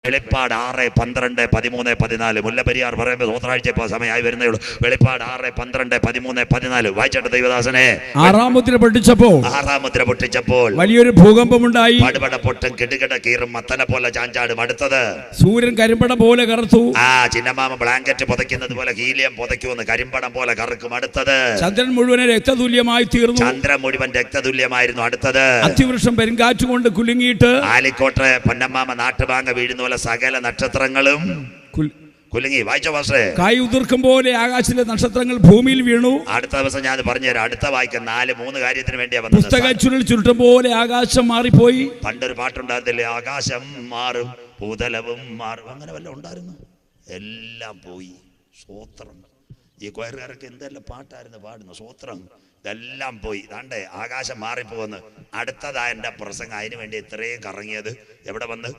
വെളിപ്പാട് 6, 12, 13, 14. മുല്ലപ്പെരിയാർ പറയുമ്പോൾ സ്വത്രാഴ്ച ഇപ്പോൾ സമയമായി വരുന്നേ ഉള്ളൂ. വെളിപ്പാട് 6, 12, 13, 14 വായിച്ചോട്ടെ ദൈവദാസനെ. 6-ാം മുദ്ര പൊട്ടിച്ചപ്പോൾ വലിയൊരു ഭൂകമ്പമുണ്ടായി. പടുപട പൊട്ടും കിടുകിട കീറും മത്തനെ പോലെ ചാഞ്ചാടും. അടുത്തത് സൂര്യൻ കരിമ്പടം പോലെ കറുത്തു. ചിന്നമാമ ബ്ലാങ്കറ്റ് പുതയ്ക്കുന്നത് പോലെ ഹീലിയം പുതയ്ക്കുമെന്ന് കരിമ്പടം പോലെ കറുക്കും. അടുത്തത് ചന്ദ്രൻ മുഴുവൻ രക്തതുല്യമായി തീർന്നു. ചന്ദ്രൻ മുഴുവൻ രക്തതുല്യമായിരുന്നു. അടുത്തത് അതിവൃക്ഷം പെരുങ്കാറ്റ് കൊണ്ട് കുലുങ്ങിയിട്ട് ആലിക്കോട്ടെ പൊന്നമ്മാമ നാട്ടുമാങ്ങ വീഴുന്ന സകല നക്ഷത്രങ്ങളും കുലുങ്ങി. വായിച്ച ഭാഷേ. കായ് ഉതിർക്കും പോലെ ആകാശത്തിലെ നക്ഷത്രങ്ങൾ ഭൂമിയിൽ വീണു. അടുത്ത ദിവസം ഞാൻ പറഞ്ഞുതരാം. അടുത്ത വായിക്കാൻ 3 കാര്യത്തിന് വേണ്ടിയാ പുസ്തക ചുരുൾ ചുരുട്ടും പോലെ ആകാശം മാറിപ്പോയി. പണ്ടൊരു പാട്ടുണ്ടായിരുന്നില്ലേ, ആകാശം മാറും ഭൂതലവും മാറും, അങ്ങനെ വല്ല ഉണ്ടായിരുന്നു. എല്ലാം പോയി. സ്വോത്രം. ഈ കൊയറുകാരൊക്കെ എന്തെല്ലാം പാട്ടായിരുന്നു പാടുന്നു. സ്വോത്രം. ഇതെല്ലാം പോയി. ദാണ്ടേ ആകാശം മാറിപ്പോകുന്നു. അടുത്തതാ എൻ്റെ പ്രസംഗം. അതിന് വേണ്ടി ഇത്രയും കറങ്ങിയത്. എവിടെ വന്ന്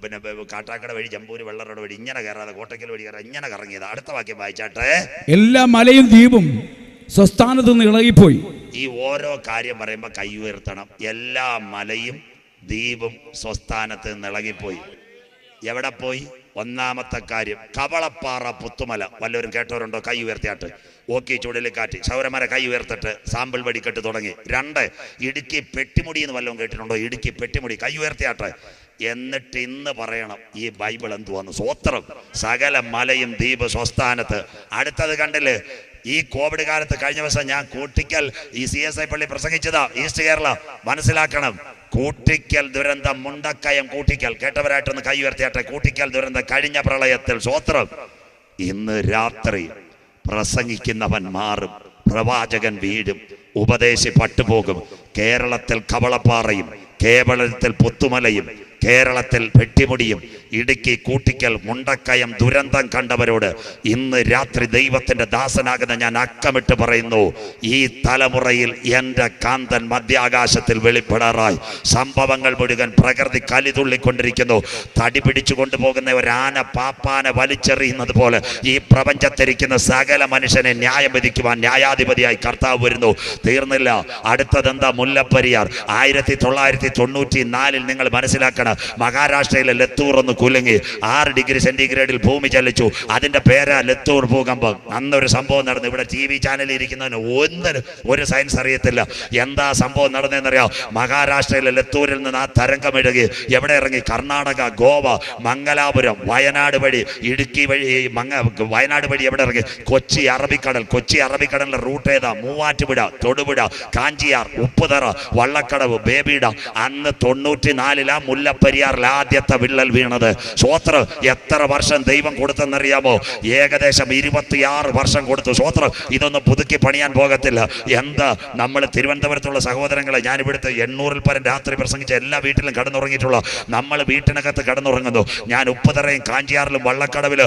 പിന്നെ കാട്ടാക്കട വഴി ജമ്പൂര് വെള്ളറോട് വഴി ഇങ്ങനെ കയറാതെ കോട്ടയ്ക്കൽ വഴി കയറാതെ ഇങ്ങനെ കറങ്ങിയത്. അടുത്ത വാക്യം വായിച്ചാട്ടെ. എല്ലാ മലയും ദ്വീപും സ്വസ്ഥാനത്ത് നിന്ന് ഇളകിപ്പോയി. ഈ ഓരോ കാര്യം പറയുമ്പോൾ കൈ ഉയർത്തണം. എല്ലാ മലയും ദ്വീപും സ്വസ്ഥാനത്ത് നിന്ന് ഇളകിപ്പോയി. എവിടെ പോയി? ഒന്നാമത്തെ കാര്യം കവളപ്പാറ പുത്തുമല. വല്ലവരും കേട്ടവരുണ്ടോ? കൈ ഉയർത്തിയാട്ട്. ഓക്കി ചുഴലിക്കാറ്റ്. ശൗരമര കൈ ഉയർത്തിട്ട് സാമ്പിൾ വെടിക്കെട്ട് തുടങ്ങി. 2 ഇടുക്കി പെട്ടിമുടി എന്ന് വല്ലതും കേട്ടിട്ടുണ്ടോ? ഇടുക്കി പെട്ടിമുടി. കൈ ഉയർത്തിയാട്ടെ. എന്നിട്ട് ഇന്ന് പറയണം ഈ ബൈബിൾ എന്തുവാന്ന്. സ്വോത്രം. സകല മലയും ദ്വീപ് സ്വസ്ഥാനത്ത്. അടുത്തത് കണ്ടില്ലേ, ഈ കോവിഡ് കാലത്ത് കഴിഞ്ഞ ദിവസം ഞാൻ കൂട്ടിക്കൽ ഈ CSI പള്ളി പ്രസംഗിച്ചതാ. ഈസ്റ്റ് കേരള മനസ്സിലാക്കണം. കൂട്ടിക്കൽ ദുരന്തം, മുണ്ടക്കയം കൂട്ടിക്കൽ. കേട്ടവരായിട്ടൊന്ന് കൈ ഉയർത്തിയാട്ടെ. കൂട്ടിക്കൽ ദുരന്തം കഴിഞ്ഞ പ്രളയത്തിൽ. സ്വോത്രം. ഇന്ന് രാത്രി പ്രസംഗിക്കുന്നവൻ മാറും, പ്രവാചകൻ വീഴും, ഉപദേശി പട്ടുപോകും. കേരളത്തിൽ കവളപ്പാറയും കേരളത്തിൽ പുത്തുമലയും കേരളത്തിൽ പെട്ടിമുടിയും ഇടുക്കി കൂട്ടിക്കൽ മുണ്ടക്കയം ദുരന്തം കണ്ടവരോട് ഇന്ന് രാത്രി ദൈവത്തിന്റെ ദാസനാകുന്ന ഞാൻ അക്കമിട്ട് പറയുന്നു, ഈ തലമുറയിൽ എൻ്റെ കാന്തൻ മധ്യാകാശത്തിൽ വെളിപ്പെടാറായി. സംഭവങ്ങൾ മുഴുവൻ പ്രകൃതി കലിതുള്ളിക്കൊണ്ടിരിക്കുന്നു. തടി പിടിച്ചു കൊണ്ടുപോകുന്ന ഒരാന പാപ്പാനെ വലിച്ചെറിയുന്നത് പോലെ ഈ പ്രപഞ്ചത്തിരിക്കുന്ന സകല മനുഷ്യനെ ന്യായം വിധിക്കുവാൻ ന്യായാധിപതിയായി കർത്താവ് വരുന്നു. തീർന്നില്ല. അടുത്തതെന്താ? മുല്ലപ്പെരിയാർ. 1994 നിങ്ങൾ മനസ്സിലാക്കണം. മഹാരാഷ്ട്രയിലെ ലത്തൂർ ഒന്ന് കുലുങ്ങി. 6 ഡിഗ്രി സെന്റിഗ്രേഡിൽ ഭൂമി ചലിച്ചു. അതിന്റെ പേരാ ലത്തൂർ ഭൂകമ്പം. അന്നൊരു സംഭവം നടന്നു. ഇവിടെ TV ചാനലിൽ ഇരിക്കുന്നതിന് ഒന്നിനും ഒരു സയൻസ് അറിയത്തില്ല. എന്താ സംഭവം നടന്നതെന്നറിയാം? മഹാരാഷ്ട്രയിലെ ലത്തൂരിൽ നിന്ന് ആ തരംഗം ഇഴകി എവിടെ ഇറങ്ങി? കർണാടക, ഗോവ, മംഗലാപുരം, വയനാട് വഴി ഇടുക്കി വഴി വയനാട് വഴി എവിടെ ഇറങ്ങി? കൊച്ചി അറബിക്കടൽ. കൊച്ചി അറബിക്കടലിന്റെ റൂട്ട് ഏതാ? മൂവാറ്റുപുഴ, തൊടുപുഴ, കാഞ്ചിയാർ, ഉപ്പുതറ, വള്ളക്കടവ്, ബേബീഡ. അന്ന് 94 മുല്ലപ്പെരിയാറിൽ ആദ്യത്തെ വിള്ളൽ വീണത്. സ്വോത്രം. എത്ര വർഷം ദൈവം കൊടുത്തെന്നറിയാമോ? ഏകദേശം 26 വർഷം കൊടുത്തു. സ്വോത്രം. ഇതൊന്നും പുതുക്കി പണിയാൻ പോകത്തില്ല. എന്താ നമ്മൾ തിരുവനന്തപുരത്തുള്ള സഹോദരങ്ങളെ, ഞാൻ ഇവിടുത്തെ 800-ൽ പരം രാത്രി പ്രസംഗിച്ച എല്ലാ വീട്ടിലും കടന്നുറങ്ങിയിട്ടുള്ള നമ്മൾ വീട്ടിനകത്ത് കടന്നുറങ്ങുന്നു. ഞാൻ ഉപ്പുതറയും കാഞ്ചിയാറിലും വള്ളക്കടവില്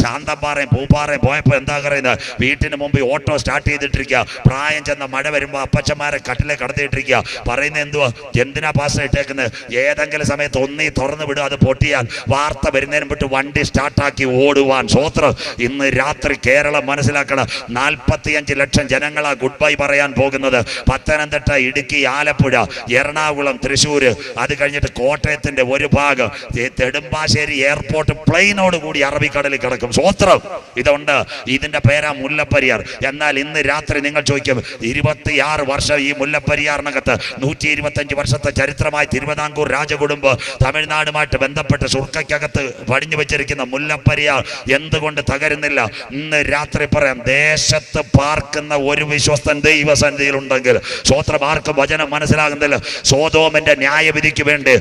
ശാന്തപ്പാറയും പൂപ്പാറയും പോയപ്പോൾ എന്താ പറയുന്നത്? വീട്ടിന് മുമ്പ് ഓട്ടോ സ്റ്റാർട്ട് ചെയ്തിട്ടിരിക്കുക. പ്രായം ചെന്ന മഴ വരുമ്പോൾ അപ്പച്ചന്മാരെ കട്ടിലെ കടത്തിയിട്ടിരിക്കുക. പറയുന്നത് എന്തുവാ? എന്തിനാ പാസ് ഇട്ടേക്കുന്നത്? ഏതെങ്കിലും സമയത്ത് ഒന്നീ തുറന്നു വിടുക, അത് പൊട്ടിയാൽ വാർത്ത വരുന്നതിന് വിട്ട് വണ്ടി സ്റ്റാർട്ടാക്കി ഓടുവാൻ. സ്വോത്രം. ഇന്ന് രാത്രി കേരളം മനസ്സിലാക്കണം. 45 ലക്ഷം ജനങ്ങളാ ഗുഡ് ബൈ പറയാൻ പോകുന്നത്. പത്തനംതിട്ട, ഇടുക്കി, ആലപ്പുഴ, എറണാകുളം, തൃശ്ശൂര്, അത് കഴിഞ്ഞിട്ട് കോട്ടയത്തിന്റെ ഒരു ഭാഗം, നെടുമ്പാശ്ശേരി എയർപോർട്ട് പ്ലെയിനോട് കൂടി അറബിക്കടലിൽ കിടക്കും. സ്വോത്രം. ഇതുണ്ട്. ഇതിന്റെ പേരാ മുല്ലപ്പെരിയാർ. എന്നാൽ ഇന്ന് രാത്രി നിങ്ങൾ ചോദിക്കും, 26 വർഷം ഈ മുല്ലപ്പെരിയാറിനകത്ത് 125 വർഷത്തെ ചരിത്രമായി തിരുവിതാംകൂർ രാജകുടുംബം തമിഴ്നാടുമായിട്ട് ബന്ധപ്പെട്ട് സുർക്കയ്ക്കകത്ത് പടിഞ്ഞു വെച്ചിരിക്കുന്ന മുല്ലപ്പെരിയാർ എന്തുകൊണ്ട് തകരുന്നില്ല? ഇന്ന് രാത്രി പറയാം, ദേശത്ത് പാർക്കുന്ന ഒരു വിശ്വസ്തൻ ദൈവസന്നിധിയിൽ ഉണ്ടെങ്കിൽ സ്വോത്രം. ആർക്കും വചനം മനസ്സിലാകുന്നില്ല. സോദോമിന്റെ ന്യായവിധിക്ക് വേണ്ടി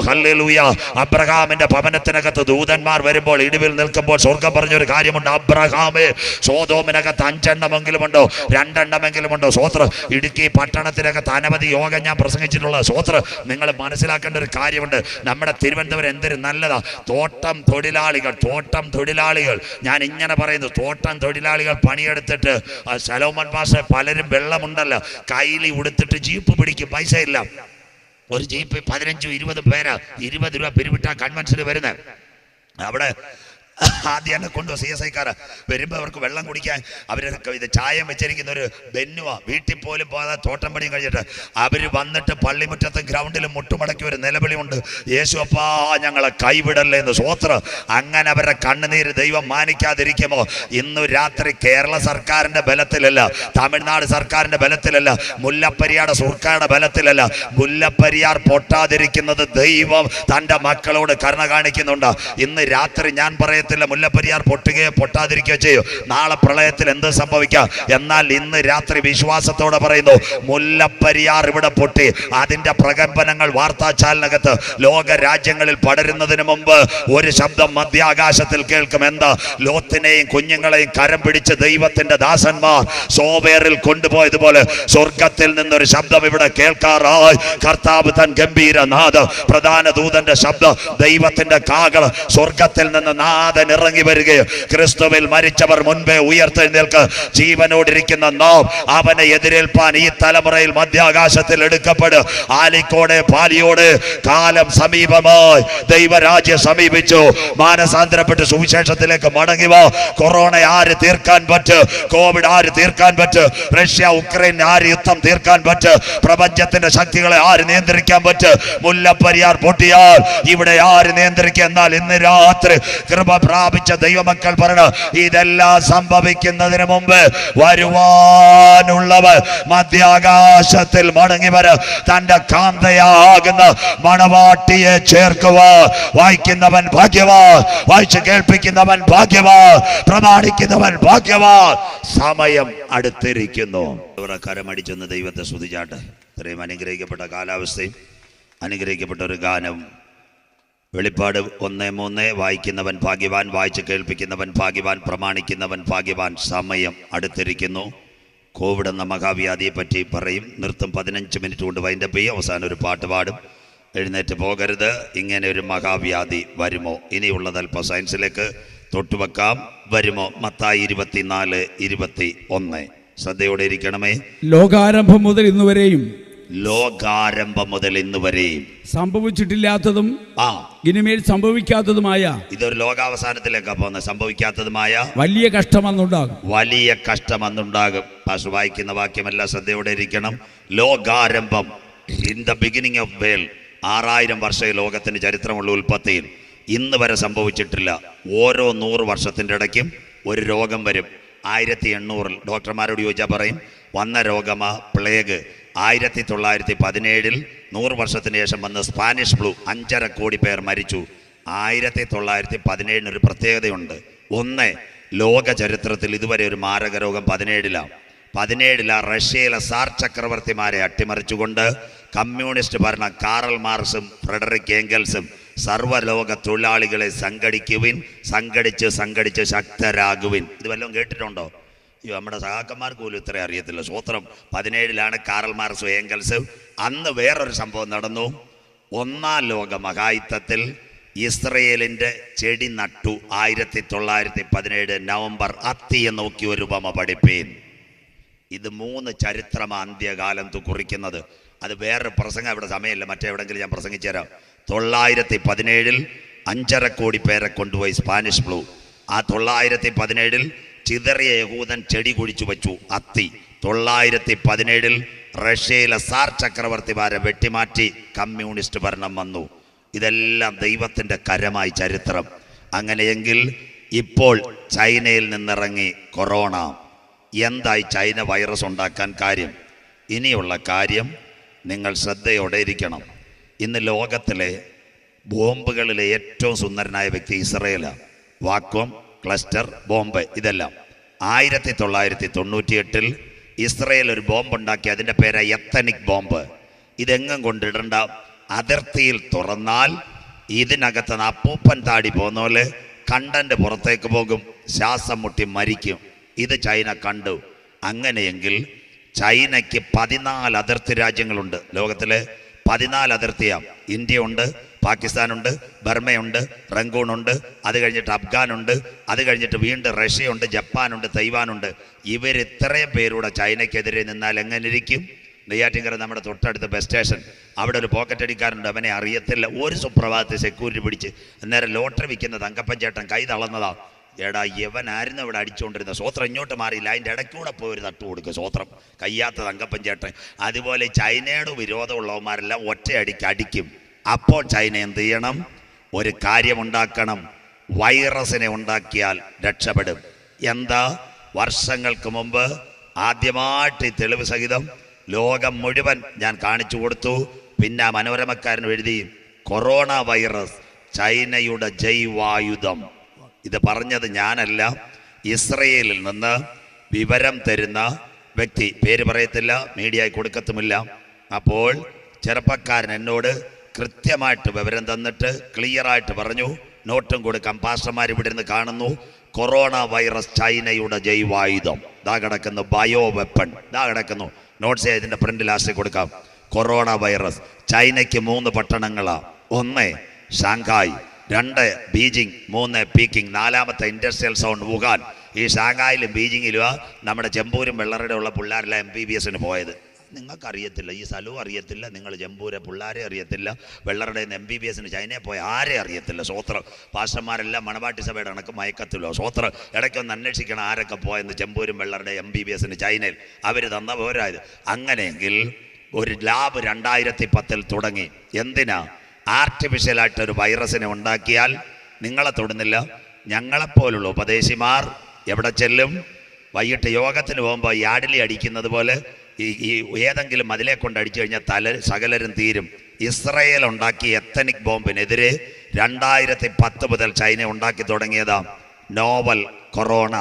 ഹല്ലേലൂയ. അബ്രഹാമിന്റെ ഭവനത്തിനകത്ത് ദൂതന്മാർ വരുമ്പോൾ ഇടിവിൽ നിൽക്കുമ്പോൾ സ്വർഗം പറഞ്ഞൊരു കാര്യമുണ്ട്. അബ്രഹാമേ, സോദോമിനകത്ത് 5 എണ്ണമെങ്കിലും ഉണ്ടോ? 2 എണ്ണമെങ്കിലും ഉണ്ടോ? സ്വോത്രം. ഇടുക്കി പട്ടണത്തിനകത്ത് അനവധി യോഗം ഞാൻ പ്രസംഗിച്ചിട്ടുള്ള. സ്വോത്രം. നിങ്ങൾ മനസ്സിലാക്കേണ്ട ഒരു കാര്യമുണ്ട്. നമ്മുടെ തിരുവനന്തപുരം എന്തൊരു നല്ലതാ. തോട്ടം തൊഴിലാളികൾ. ഞാൻ ഇങ്ങനെ പറയുന്നു, തോട്ടം തൊഴിലാളികൾ പണിയെടുത്തിട്ട് സലോമൻ പാസ് പലരും വെള്ളമുണ്ടല്ലോ കൈലി ഉടുത്തിട്ട് ജീപ്പ് പിടിക്കും. പൈസ ഇല്ല. ഒരു ജീപ്പ് 15-20 പേര് 20 രൂപ പിരിവിട്ടാ കൺവെൻഷന് വരുന്നത്. അവിടെ ആദ്യം എന്നെ കൊണ്ടുപോകും CSI വരുമ്പോൾ അവർക്ക് വെള്ളം കുടിക്കാൻ അവർ ഇത് ചായം വെച്ചിരിക്കുന്ന ഒരു ബെന്നുവാ. വീട്ടിൽ പോലും പോകാതെ തോട്ടം പണിയും കഴിഞ്ഞിട്ട് അവർ വന്നിട്ട് പള്ളിമുറ്റത്ത് ഗ്രൗണ്ടിലും മുട്ടുമടക്കി ഒരു നിലവിളിയുണ്ട്, യേശു അപ്പാ ഞങ്ങളെ കൈവിടല്ലേ എന്ന്. സ്വോത്രം. അങ്ങനെ അവരുടെ കണ്ണുനീര് ദൈവം മാനിക്കാതിരിക്കുമോ? ഇന്നു രാത്രി കേരള സർക്കാരിന്റെ ബലത്തിലല്ല, തമിഴ്നാട് സർക്കാരിന്റെ ബലത്തിലല്ല, മുല്ലപ്പെരിയാർ സർക്കാരുടെ ബലത്തിലല്ല, മുല്ലപ്പെരിയാർ പൊട്ടാതിരിക്കുന്നത് ദൈവം തൻ്റെ മക്കളോട് കരുണ കാണിക്കുന്നുണ്ട്. ഇന്ന് രാത്രി ഞാൻ പറയത്തില്ല മുല്ലപ്പെരിയാർ പൊട്ടുകയോ പൊട്ടാതിരിക്കുകയോ ചെയ്യും, നാളെ പ്രളയത്തിൽ എന്ത് സംഭവിക്കാം. എന്നാൽ ഇന്ന് രാത്രി വിശ്വാസത്തോടെ പറയുന്നു, മുല്ലപ്പെരിയാർ ഇവിടെ പൊട്ടി. അതിന്റെ പ്രകമ്പനങ്ങൾ വാർത്താചാനലകത്ത് ലോക രാജ്യങ്ങളിൽ പടരുന്നതിന് മുമ്പ് ഒരു ശബ്ദം മധ്യാകാശത്തിൽ കേൾക്കും. എന്താ? ലോത്തിനെയും കുഞ്ഞുങ്ങളെയും കരം പിടിച്ച് ദൈവത്തിന്റെ ദാസന്മാർ സോവേറിൽ കൊണ്ടുപോയതുപോലെ സ്വർഗത്തിൽ നിന്നൊരു ശബ്ദം ഇവിടെ കേൾക്കാറായി. കർത്താവ് തൻ ഗംഭീരനാദം, പ്രധാന ദൂതന്റെ ശബ്ദം, ദൈവത്തിന്റെ കാകള് സ്വർഗത്തിൽ നിന്ന് നാദൻ ഇറങ്ങി വരികയും ക്രിസ്തുവിൽ മരിച്ചവർ മുൻപേ ഉയർത്തെഴുന്നേൽക്ക്. ജീവനോടിരിക്കുന്ന നാം അവനെ എതിരേൽപ്പാൻ ഈ തലമുറയിൽ മധ്യാകാശത്തിൽ എടുക്കപ്പെടും. ആലിക്കോടെ പാലിയോടെ കാലം സമീപമായി, ദൈവരാജ്യം സമീപിച്ചു. മാനസാന്തരപ്പെട്ട് സുവിശേഷത്തിലേക്ക് മടങ്ങി വാ. കൊറോണ ആര് തീർക്കാൻ പറ്റും? കോവിഡ് ആര് തീർക്കാൻ പറ്റും? റഷ്യ ഉക്രൈൻ ആര് യുദ്ധം തീർക്കാൻ പറ്റും? പ്രപഞ്ചത്തിന്റെ ശക്തികളെ ആര് നിയന്ത്രിക്കാൻ പറ്റും? മുല്ലപ്പെരിയാർ പൊട്ടിയാൽ ഇവിടെ ആര് നിയന്ത്രിക്കുക? എന്നാൽ ഇന്ന് രാത്രി കൃപ പ്രാപിച്ച ദൈവമക്കൾ പറഞ്ഞു, ഇതെല്ലാം സംഭവിക്കുന്നതിന് മുമ്പ് വരുവാനുള്ളവർ മധ്യാകാശത്തിൽ മടങ്ങി വര തന്റെ കാന്തയാകുന്ന മണവാട്ടിയെ ചേർക്കുവാ. വായിക്കുന്നവൻ ഭാഗ്യവാൻ, വായിച്ച് കേൾപ്പിക്കുന്നവൻ ഭാഗ്യവാൻ, പ്രമാണിക്കുന്നവൻ ഭാഗ്യവാൻ. സമയം അടുത്തിരിക്കുന്നു. കരമടിച്ചെന്ന് ദൈവത്തെ സ്തുതിച്ചാട്ടെ. ഇത്രയും അനുഗ്രഹിക്കപ്പെട്ട കാലാവസ്ഥയും അനുഗ്രഹിക്കപ്പെട്ട ഒരു ഗാനവും. വെളിപ്പാട് 1:3 വായിക്കുന്നവൻ ഭാഗ്യവാൻ, വായിച്ച് കേൾപ്പിക്കുന്നവൻ ഭാഗ്യവാൻ, പ്രമാണിക്കുന്നവൻ ഭാഗ്യവാൻ. സമയം അടുത്തിരിക്കുന്നു. കോവിഡ് എന്ന മഹാവ്യാധിയെ പറ്റി പറയും, നിർത്തും. 15 മിനിറ്റ് കൊണ്ട് വൈൻഡപ്പ് ചെയ്യും. അവസാനം ഒരു പാട്ട് പാടും. എഴുന്നേറ്റ് പോകരുത്. ഇങ്ങനെ ഒരു മഹാവ്യാധി വരുമോ? ഇനിയുള്ളത് അല്പം സയൻസിലേക്ക് തൊട്ടുവെക്കാം. വരുമോ? മത്തായി 24:21. ശ്രദ്ധയോടെ ഇരിക്കണമേ. ലോകാരംഭം മുതൽ ഇന്നുവരെയും സംഭവിച്ചിട്ടില്ലാത്തതും ഇനിമേൽ സംഭവിക്കാത്തതുമായ, ഇതൊരു ലോകാവസാനത്തിലേക്കാ പോകുന്നത്, സംഭവിക്കാത്തതുമായ വലിയ കഷ്ടം അന്നുണ്ടാകും. പാസ്റ്റർ വായിക്കുന്ന വാക്യമല്ല, ശ്രദ്ധയോടെ ഇരിക്കണം. ലോകാരംഭം, in the beginning of world. 6000 വർഷ ലോകത്തിന് ചരിത്രമുള്ള ഉൽപ്പത്തിയിൽ ഇന്ന് വരെ സംഭവിച്ചിട്ടില്ല. ഓരോ 100 വർഷത്തിൻ്റെ ഇടയ്ക്കും ഒരു രോഗം വരും. 1800 ഡോക്ടർമാരോട് ചോദിച്ചാൽ പറയും വന്ന രോഗമാ പ്ലേഗ്. 1917 100 വർഷത്തിന് ശേഷം വന്ന സ്പാനിഷ് ഫ്ലൂ, 5.5 കോടി പേർ മരിച്ചു. 1917 ഒരു പ്രത്യേകതയുണ്ട്. ഒന്ന്, ലോക ചരിത്രത്തിൽ ഇതുവരെ ഒരു മാരക രോഗം 17 റഷ്യയിലെ സാർ ചക്രവർത്തിമാരെ അട്ടിമറിച്ചുകൊണ്ട് കമ്മ്യൂണിസ്റ്റ് ഭരണം കാറൽ മാർക്സും ഫ്രെഡറിക് ഏംഗൽസും സർവ്വലോക തൊഴിലാളികളെ സംഘടിച്ച് ശക്തരാകുവിൻ. ഇത് വല്ലതും കേട്ടിട്ടുണ്ടോ? നമ്മുടെ സഹാക്കന്മാർക്ക് പോലും ഇത്ര അറിയത്തില്ല. സ്വോത്രം. 17 കാറൽ മാർക്സും ഏംഗൽസും. അന്ന് വേറൊരു സംഭവം നടന്നു. 1-ാം ലോക മഹായുദ്ധത്തിൽ ഇസ്രയേലിൻ്റെ ചെടി നട്ടു. 1917 നവംബർ. അത്തിയെ നോക്കി ഒരു ഉപമ പഠിപ്പീൻ. ഇത് 3 ചരിത്രം അന്ത്യകാലം കുറിക്കുന്നത്. അത് വേറൊരു പ്രസംഗം, ഇവിടെ സമയമില്ല, മറ്റെവിടെങ്കിലും ഞാൻ പ്രസംഗിച്ചു തരാം. 1917 5.5 കോടി പേരെ കൊണ്ടുപോയി സ്പാനിഷ് ഫ്ലൂ. ആ 1917 ചിതറിയ യഹൂദൻ ചെടി കുഴിച്ചു വെച്ചു, അത്തി. 1917 റഷ്യയിലെ സാർ ചക്രവർത്തിമാരെ വെട്ടിമാറ്റി കമ്മ്യൂണിസ്റ്റ് ഭരണം വന്നു. ഇതെല്ലാം ദൈവത്തിൻ്റെ കരമായി ചരിത്രം. അങ്ങനെയെങ്കിൽ ഇപ്പോൾ ചൈനയിൽ നിന്നിറങ്ങി കൊറോണ. എന്തായി ചൈന വൈറസ് ഉണ്ടാക്കാൻ കാര്യം? ഇനിയുള്ള കാര്യം നിങ്ങൾ ശ്രദ്ധയോടെ ഇരിക്കണം. ഇന്ന് ലോകത്തിലെ ബോംബുകളിലെ ഏറ്റവും സുന്ദരനായ വ്യക്തി ഇസ്രയേലാണ്. വാക്വം, ക്ലസ്റ്റർ, ബോംബ്, ഇതെല്ലാം. 1998 ഇസ്രയേൽ ഒരു ബോംബ് ഉണ്ടാക്കി. അതിൻ്റെ പേര് എത്തനിക് ബോംബ്. ഇതെങ്ങും കൊണ്ടിടണ്ട. അതിർത്തിയിൽ തുറന്നാൽ ഇതിനകത്ത് അപ്പൂപ്പൻ താടി പോകുന്ന പോലെ കണ്ടന്റ് പുറത്തേക്ക് പോകും, ശ്വാസം മുട്ടി മരിക്കും. ഇത് ചൈന കണ്ടു. അങ്ങനെയെങ്കിൽ ചൈനയ്ക്ക് 14 അതിർത്തി രാജ്യങ്ങളുണ്ട്. ലോകത്തിലെ 14 അതിർത്തിയാണ്. ഇന്ത്യ ഉണ്ട്, പാകിസ്ഥാനുണ്ട്, ബർമയുണ്ട്, റംഗൂണുണ്ട്, അത് കഴിഞ്ഞിട്ട് അഫ്ഗാനുണ്ട്, അത് കഴിഞ്ഞിട്ട് വീണ്ടും റഷ്യയുണ്ട്, ജപ്പാനുണ്ട്, തൈവാനുണ്ട്. ഇവരിത്രയും പേരൂടെ ചൈനയ്ക്കെതിരെ നിന്നാൽ എങ്ങനെ ഇരിക്കും? നെയ്യാറ്റിൻകര നമ്മുടെ തൊട്ടടുത്ത് ബസ് സ്റ്റേഷൻ, അവിടെ ഒരു പോക്കറ്റ് അടിക്കാറുണ്ട്, അവനെ അറിയത്തില്ല. ഒരു സുപ്രഭാതത്തിൽ സെക്യൂരിറ്റി പിടിച്ച് അന്നേരം ലോട്ടറി വിൽക്കുന്ന തങ്കപ്പൻ കൈ തളർന്നതാ. എടാ യവനായിരുന്നു ഇവിടെ അടിച്ചുകൊണ്ടിരുന്നത്. സ്വോത്രം ഇങ്ങോട്ട് മാറിയില്ല, അതിൻ്റെ ഇടയ്ക്കൂടെ പോയി ഒരു തട്ട് കൊടുക്കുക. സ്വോത്രം കയ്യാത്ത തങ്കപ്പൻ ചേട്ടൻ. അതുപോലെ ചൈനയോട് വിരോധമുള്ളവന്മാരെല്ലാം ഒറ്റയടിക്ക് അടിക്കും. അപ്പോൾ ചൈന എന്ത് ചെയ്യണം? ഒരു കാര്യമുണ്ടാക്കണം. വൈറസിനെ ഉണ്ടാക്കിയാൽ രക്ഷപ്പെടും. എന്താ? വർഷങ്ങൾക്ക് മുമ്പ് ആദ്യമായിട്ട് ഈ തെളിവ് സഹിതം ലോകം മുഴുവൻ ഞാൻ കാണിച്ചു കൊടുത്തു. പിന്നെ മനോരമക്കാരൻ എഴുതി, കൊറോണ വൈറസ് ചൈനയുടെ ജൈവായുധം. ഇത് പറഞ്ഞത് ഞാനല്ല, ഇസ്രയേലിൽ നിന്ന് വിവരം തരുന്ന വ്യക്തി, പേര് പറയത്തില്ല, മീഡിയയിൽ കൊടുക്കത്തുമില്ല. അപ്പോൾ ചെറുപ്പക്കാരൻ എന്നോട് കൃത്യമായിട്ട് വിവരം തന്നിട്ട് ക്ലിയറായിട്ട് പറഞ്ഞു, നോട്ടും കൊടുക്കാം, പാസ്റ്റർമാർ ഇവിടെ നിന്ന് കാണുന്നു, കൊറോണ വൈറസ് ചൈനയുടെ ജൈവായുധം. ദാ കിടക്കുന്നു, ബയോ വെപ്പൺ. ദാ കിടക്കുന്നു, നോട്ട്സ് ഇതിൻ്റെ പ്രിന്റ് ലാസ്റ്റ് കൊടുക്കാം. കൊറോണ വൈറസ് ചൈനയ്ക്ക് 3 പട്ടണങ്ങളാണ്. 1 ഷാങ്ഹായ്, 2 ബീജിംഗ്, 3 പീക്കിംഗ്, 4ാമത്തെ ഇൻഡസ്ട്രിയൽ സോൺ വുഹാൻ. ഈ ഷാങ്ഹായിലും ബീജിങ്ങിലും നമ്മുടെ ചെമ്പൂരും വെള്ളറയുടെ ഉള്ള പിള്ളേരെല്ലാം MBBSന് പോയത്. നിങ്ങൾക്കറിയത്തില്ല, ഈ സ്ഥലവും അറിയത്തില്ല, നിങ്ങൾ ജമ്പൂരെ പിള്ളേരെ അറിയത്തില്ല, വെള്ളറുടെ MBBSന് ചൈനയിൽ പോയ ആരെ അറിയത്തില്ല. സ്വോത്രം പാസ്റ്റർമാരെല്ലാം മണവാട്ടി സഭയുടെ കണക്ക് മയക്കത്തില്ലോ. സ്വോത്രം ഇടയ്ക്കൊന്ന് അന്വേഷിക്കണം ആരൊക്കെ പോയെന്ന്. ചെമ്പൂരും വെള്ളറുടെ MBBSന് ചൈനയിൽ അവർ തന്ന പോരായത്. അങ്ങനെയെങ്കിൽ ഒരു ലാബ് 2010 തുടങ്ങി. എന്തിനാ? ആർട്ടിഫിഷ്യലായിട്ടൊരു വൈറസിനെ ഉണ്ടാക്കിയാൽ നിങ്ങളെ തൊടുന്നില്ല. ഞങ്ങളെപ്പോലുള്ള ഉപദേശിമാർ എവിടെ ചെല്ലും? വൈകിട്ട് യോഗത്തിന് പോകുമ്പോൾ യാഡിലി അടിക്കുന്നത് പോലെ ഈ ഏതെങ്കിലും അതിലെ കൊണ്ട് അടിച്ചു കഴിഞ്ഞാൽ സകലരും തീരും. ഇസ്രയേൽ ഉണ്ടാക്കിയ എത്തനിക് ബോംബിനെതിരെ 2010 മുതൽ ചൈന ഉണ്ടാക്കി തുടങ്ങിയതാ നോവൽ കൊറോണ.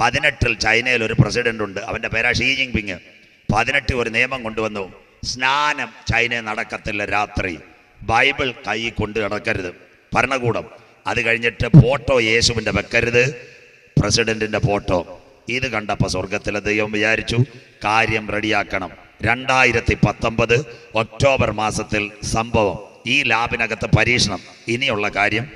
18 ചൈനയിൽ ഒരു പ്രസിഡന്റ് ഉണ്ട്, അവൻ്റെ പേരാ ഷീ ജിൻപിങ്. 18 ഒരു നിയമം കൊണ്ടുവന്നു, സ്നാനം ചൈനയിൽ നടക്കത്തില്ല രാത്രി, ബൈബിൾ കൈ കൊണ്ട് നടക്കരുത് ഭരണകൂടം. അത് കഴിഞ്ഞിട്ട് ഫോട്ടോ യേശുവിൻ്റെ വെക്കരുത്, പ്രസിഡന്റിൻ്റെ ഫോട്ടോ. ഇത് കണ്ടപ്പോൾ സ്വർഗത്തിലെ ദൈവം വിചാരിച്ചു കാര്യം റെഡിയാക്കണം. 2019 ഒക്ടോബർ മാസത്തിൽ സംഭവം. ഈ ലാബിനകത്ത് പരീക്ഷണം. ഇനിയുള്ള കാര്യം,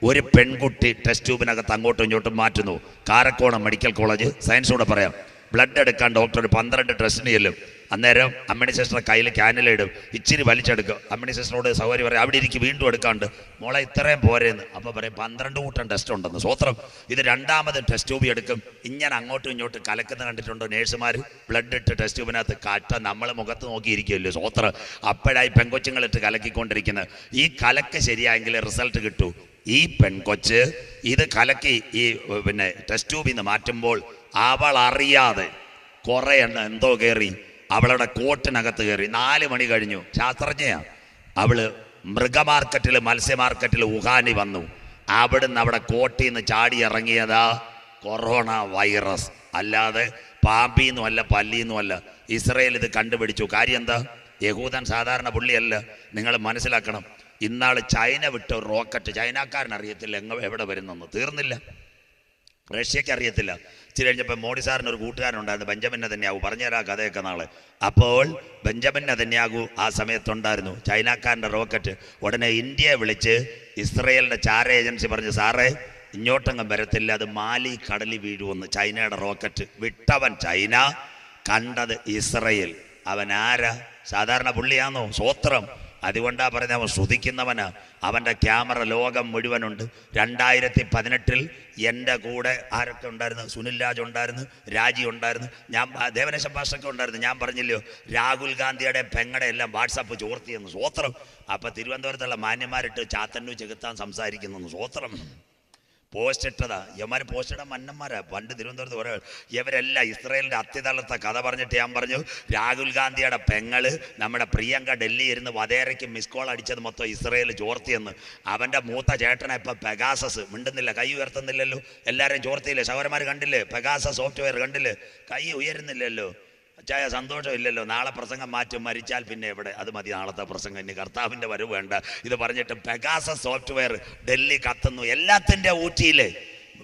ഒരു പെൺകുട്ടി ടെസ്റ്റ് ട്യൂബിനകത്ത് അങ്ങോട്ടും ഇങ്ങോട്ടും മാറ്റുന്നു. കാരക്കോണം മെഡിക്കൽ കോളേജ്, സയൻസൂടെ പറയാം. ബ്ലഡ് എടുക്കാൻ ഡോക്ടർ 12 ടെസ്റ്റിന് ചെല്ലും. അന്നേരം അമ്മിണി സിസ്റ്ററെ കയ്യിൽ ക്യാനിലിടും, ഇച്ചിരി വലിച്ചെടുക്കും. അമ്മിണി സിസ്റ്ററോട് സൗകര്യം പറയും, അവിടെ ഇരിക്കും, വീണ്ടും എടുക്കാണ്ട്, മോളെ ഇത്രയും പോരെന്ന്. അപ്പോൾ പറയും 12 കൂട്ടം ടെസ്റ്റ് ഉണ്ടെന്ന്. സ്വോത്രം. ഇത് 2ാമത് ടെസ്റ്റ് ട്യൂബ് എടുക്കും. ഇങ്ങനെ അങ്ങോട്ടും ഇങ്ങോട്ടും കലക്കുന്ന കണ്ടിട്ടുണ്ടോ നേഴ്സുമാർ? ബ്ലഡ് ഇട്ട് ടെസ്റ്റ് ട്യൂബിനകത്ത് കാറ്റ നമ്മൾ മുഖത്ത് നോക്കിയിരിക്കുമല്ലോ. സ്വോത്രം. അപ്പോഴായി പെൺകൊച്ചുങ്ങളിട്ട് കലക്കിക്കൊണ്ടിരിക്കുന്നത്. ഈ കലക്ക് ശരിയായെങ്കിൽ റിസൾട്ട് കിട്ടൂ. ഈ പെൺകൊച്ച് ഇത് കലക്കി ഈ ടെസ്റ്റ് ട്യൂബിൽ നിന്ന് മാറ്റുമ്പോൾ അവൾ അറിയാതെ കുറേ എന്തോ കയറി അവളുടെ കോട്ടിനകത്ത് കയറി. 4 മണി കഴിഞ്ഞു, ശാസ്ത്രജ്ഞയാണ് അവള്. മൃഗമാർക്കറ്റിൽ, മത്സ്യ മാർക്കറ്റിൽ വുഹാനി വന്നു. അവിടുന്ന് അവിടെ കോട്ടിൽ നിന്ന് ചാടി ഇറങ്ങിയതാ കൊറോണ വൈറസ്. അല്ലാതെ പാമ്പിന്നും അല്ല, പല്ലിന്നും അല്ല. ഇസ്രയേൽ ഇത് കണ്ടുപിടിച്ചു. കാര്യം എന്താ? യഹൂദൻ സാധാരണ പുള്ളിയല്ല, നിങ്ങൾ മനസ്സിലാക്കണം. ഇന്നാൾ ചൈന വിട്ട ഒരു റോക്കറ്റ് ചൈനക്കാരനറിയത്തില്ല എവിടെ വരുന്നെന്ന്. തീർന്നില്ല, റഷ്യക്ക് അറിയത്തില്ല. ഇച്ചിരി കഴിഞ്ഞപ്പോൾ മോഡി സാറിന് ഒരു കൂട്ടുകാരനുണ്ടായിരുന്നു, ബെഞ്ചമിൻ നെതന്യാഹു. പറഞ്ഞുതരാം കഥയൊക്കെ നാളെ. അപ്പോൾ ബെഞ്ചമിൻ നെതന്യാഹു ആ സമയത്തുണ്ടായിരുന്നു. ചൈനക്കാരൻ്റെ റോക്കറ്റ്. ഉടനെ ഇന്ത്യയെ വിളിച്ച് ഇസ്രയേലിൻ്റെ ചാര ഏജൻസി പറഞ്ഞു, സാറേ ഇങ്ങോട്ടങ്ങും വരത്തില്ല, അത് മാലി കടലിൽ വീഴുമെന്ന്. ചൈനയുടെ റോക്കറ്റ് വിട്ടവൻ ചൈന, കണ്ടത് ഇസ്രയേൽ. അവൻ ആരാ? സാധാരണ പുള്ളിയാണോ? സ്വോത്രം. അതുകൊണ്ടാ പറഞ്ഞ അവൻ സ്തുതിക്കുന്നവനാ. അവൻ്റെ ക്യാമറ ലോകം മുഴുവനുണ്ട്. 2018 എൻ്റെ കൂടെ ആരൊക്കെ ഉണ്ടായിരുന്നു? സുനിൽ രാജ് ഉണ്ടായിരുന്നു, രാജി ഉണ്ടായിരുന്നു, ഞാൻ ദേവനേശൻ പാസ്റ്റൊക്കെ ഉണ്ടായിരുന്നു. ഞാൻ പറഞ്ഞില്ലയോ രാഹുൽ ഗാന്ധിയുടെ പെങ്ങടെ എല്ലാം വാട്സാപ്പ് ചോർത്തിയെന്ന്. സ്വോത്രം. അപ്പം തിരുവനന്തപുരത്തുള്ള മാന്യന്മാരിട്ട് ചാത്തന്നൂർ ചെകുത്താൻ സംസാരിക്കുന്നു. സ്വോത്രം. പോസ്റ്റ് ഇട്ടതാ. യവന്മാർ പോസ്റ്റ് ഇടാൻ മന്നന്മാരാ. പണ്ട് തിരുവനന്തപുരത്ത് കുറേ ഇവരെല്ലാം ഇസ്രയേലിൻ്റെ അത്യതലത്തെ കഥ പറഞ്ഞിട്ട് ഞാൻ പറഞ്ഞു, രാഹുൽ ഗാന്ധിയുടെ പെങ്ങള് നമ്മുടെ പ്രിയങ്ക ഡൽഹി ഇരുന്ന് വധേരയ്ക്ക് മിസ് കോൾ അടിച്ചത് മൊത്തം ഇസ്രയേൽ ചോർത്തിയെന്ന്. അവൻ്റെ മൂത്ത ചേട്ടനെ ഇപ്പം പെഗാസസ്, മിണ്ടുന്നില്ല, കൈ ഉയർത്തുന്നില്ലല്ലോ. എല്ലാവരെയും ചോർത്തിയില്ലേ? സഹോദരന്മാർ കണ്ടില്ലേ? പെഗാസസ് സോഫ്റ്റ്വെയർ കണ്ടില്ലേ? കൈ ഉയരുന്നില്ലല്ലോ. ചായ സന്തോഷമില്ലല്ലോ. നാളെ പ്രസംഗം മാറ്റും, മരിച്ചാൽ പിന്നെ എവിടെ? അത് മതി നാളത്തെ പ്രസംഗം, ഇനി കർത്താവിൻ്റെ വരവ് വേണ്ട. ഇത് പറഞ്ഞിട്ട് പെഗാസസ് സോഫ്റ്റ്വെയർ ഡൽഹി കത്തുന്നു. എല്ലാത്തിൻ്റെ ഊറ്റിയില്ലേ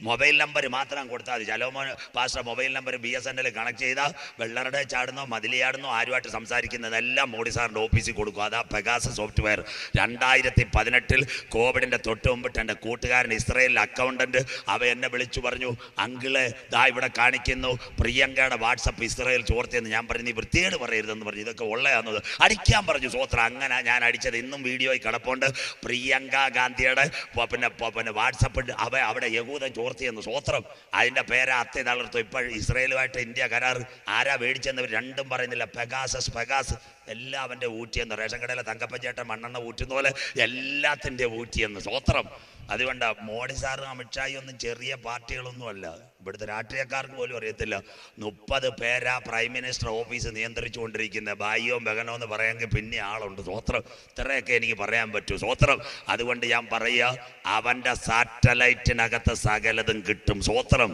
മൊബൈൽ നമ്പർ മാത്രം കൊടുത്താൽ മതി. Solomon pastor mobile number BSNL connect ചെയ്താൽ വെള്ളറുടെ ചാടുന്നോ മതിലിയാടുന്നോ ആരുമായിട്ട് സംസാരിക്കുന്നതെല്ലാം മോഡി സാറിൻ്റെ ഓഫീസിൽ കൊടുക്കും. അതാ പെഗാസസ് സോഫ്റ്റ്വെയർ. 2018 കോവിഡിൻ്റെ തൊട്ട് മുമ്പിട്ട് എൻ്റെ കൂട്ടുകാരൻ ഇസ്രയേലിലെ അക്കൗണ്ടൻറ്റ് അവ എന്നെ വിളിച്ചു പറഞ്ഞു, അങ്കിള് ദാ ഇവിടെ കാണിക്കുന്നു പ്രിയങ്കയുടെ വാട്സപ്പ് ഇസ്രയേൽ ചോർത്തിയെന്ന്. ഞാൻ പറഞ്ഞു, നീ വൃത്തികേട് പറയരുതെന്ന് പറഞ്ഞു, ഇതൊക്കെ ഉള്ളതാണെന്നത് അടിക്കാൻ പറഞ്ഞു. സ്വോത്രം. അങ്ങനെ ഞാൻ അടിച്ചത് ഇന്നും വീഡിയോയിൽ കിടപ്പുണ്ട്. പ്രിയങ്ക ഗാന്ധിയുടെ പിന്നെ വാട്സപ്പ് അവിടെ യഹൂദൻ ചോർത്തിയെന്ന്. സ്വോത്രം. അതിൻ്റെ പേരാ അത്തേ തളർത്തു. ഇപ്പോൾ ഇസ്രയേലുമായിട്ട് ഇന്ത്യ കരാർ ആരാ മേടിച്ചെന്നവർ രണ്ടും പറയുന്നില്ല. പെഗാസ് എല്ലാം അവൻ്റെ ഊറ്റിയെന്ന്. റേഷൻ കടയിലെ തങ്കപ്പഞ്ചേട്ടൻ മണ്ണെണ്ണ ഊറ്റുന്ന പോലെ എല്ലാത്തിൻ്റെ ഊറ്റിയെന്ന്. സ്വോത്രം. അതുകൊണ്ട് മോഡി സാറും അമിത്ഷായും ഒന്നും ചെറിയ പാർട്ടികളൊന്നുമല്ല. ഇവിടുത്തെ രാഷ്ട്രീയക്കാർക്ക് പോലും അറിയത്തില്ല 30 പേരാ പ്രൈം മിനിസ്റ്റർ ഓഫീസ് നിയന്ത്രിച്ചു കൊണ്ടിരിക്കുന്നത്. ഭായിയോ ബഹനോ എന്ന് പറയാമെങ്കിൽ പിന്നെ ആളുണ്ട്. സ്വോത്രം. ഇത്രയൊക്കെ എനിക്ക് പറയാൻ പറ്റൂ. സ്വോത്രം. അതുകൊണ്ട് ഞാൻ പറയുക, അവൻ്റെ സാറ്റലൈറ്റിനകത്ത് സകലതും കിട്ടും. സ്വോത്രം.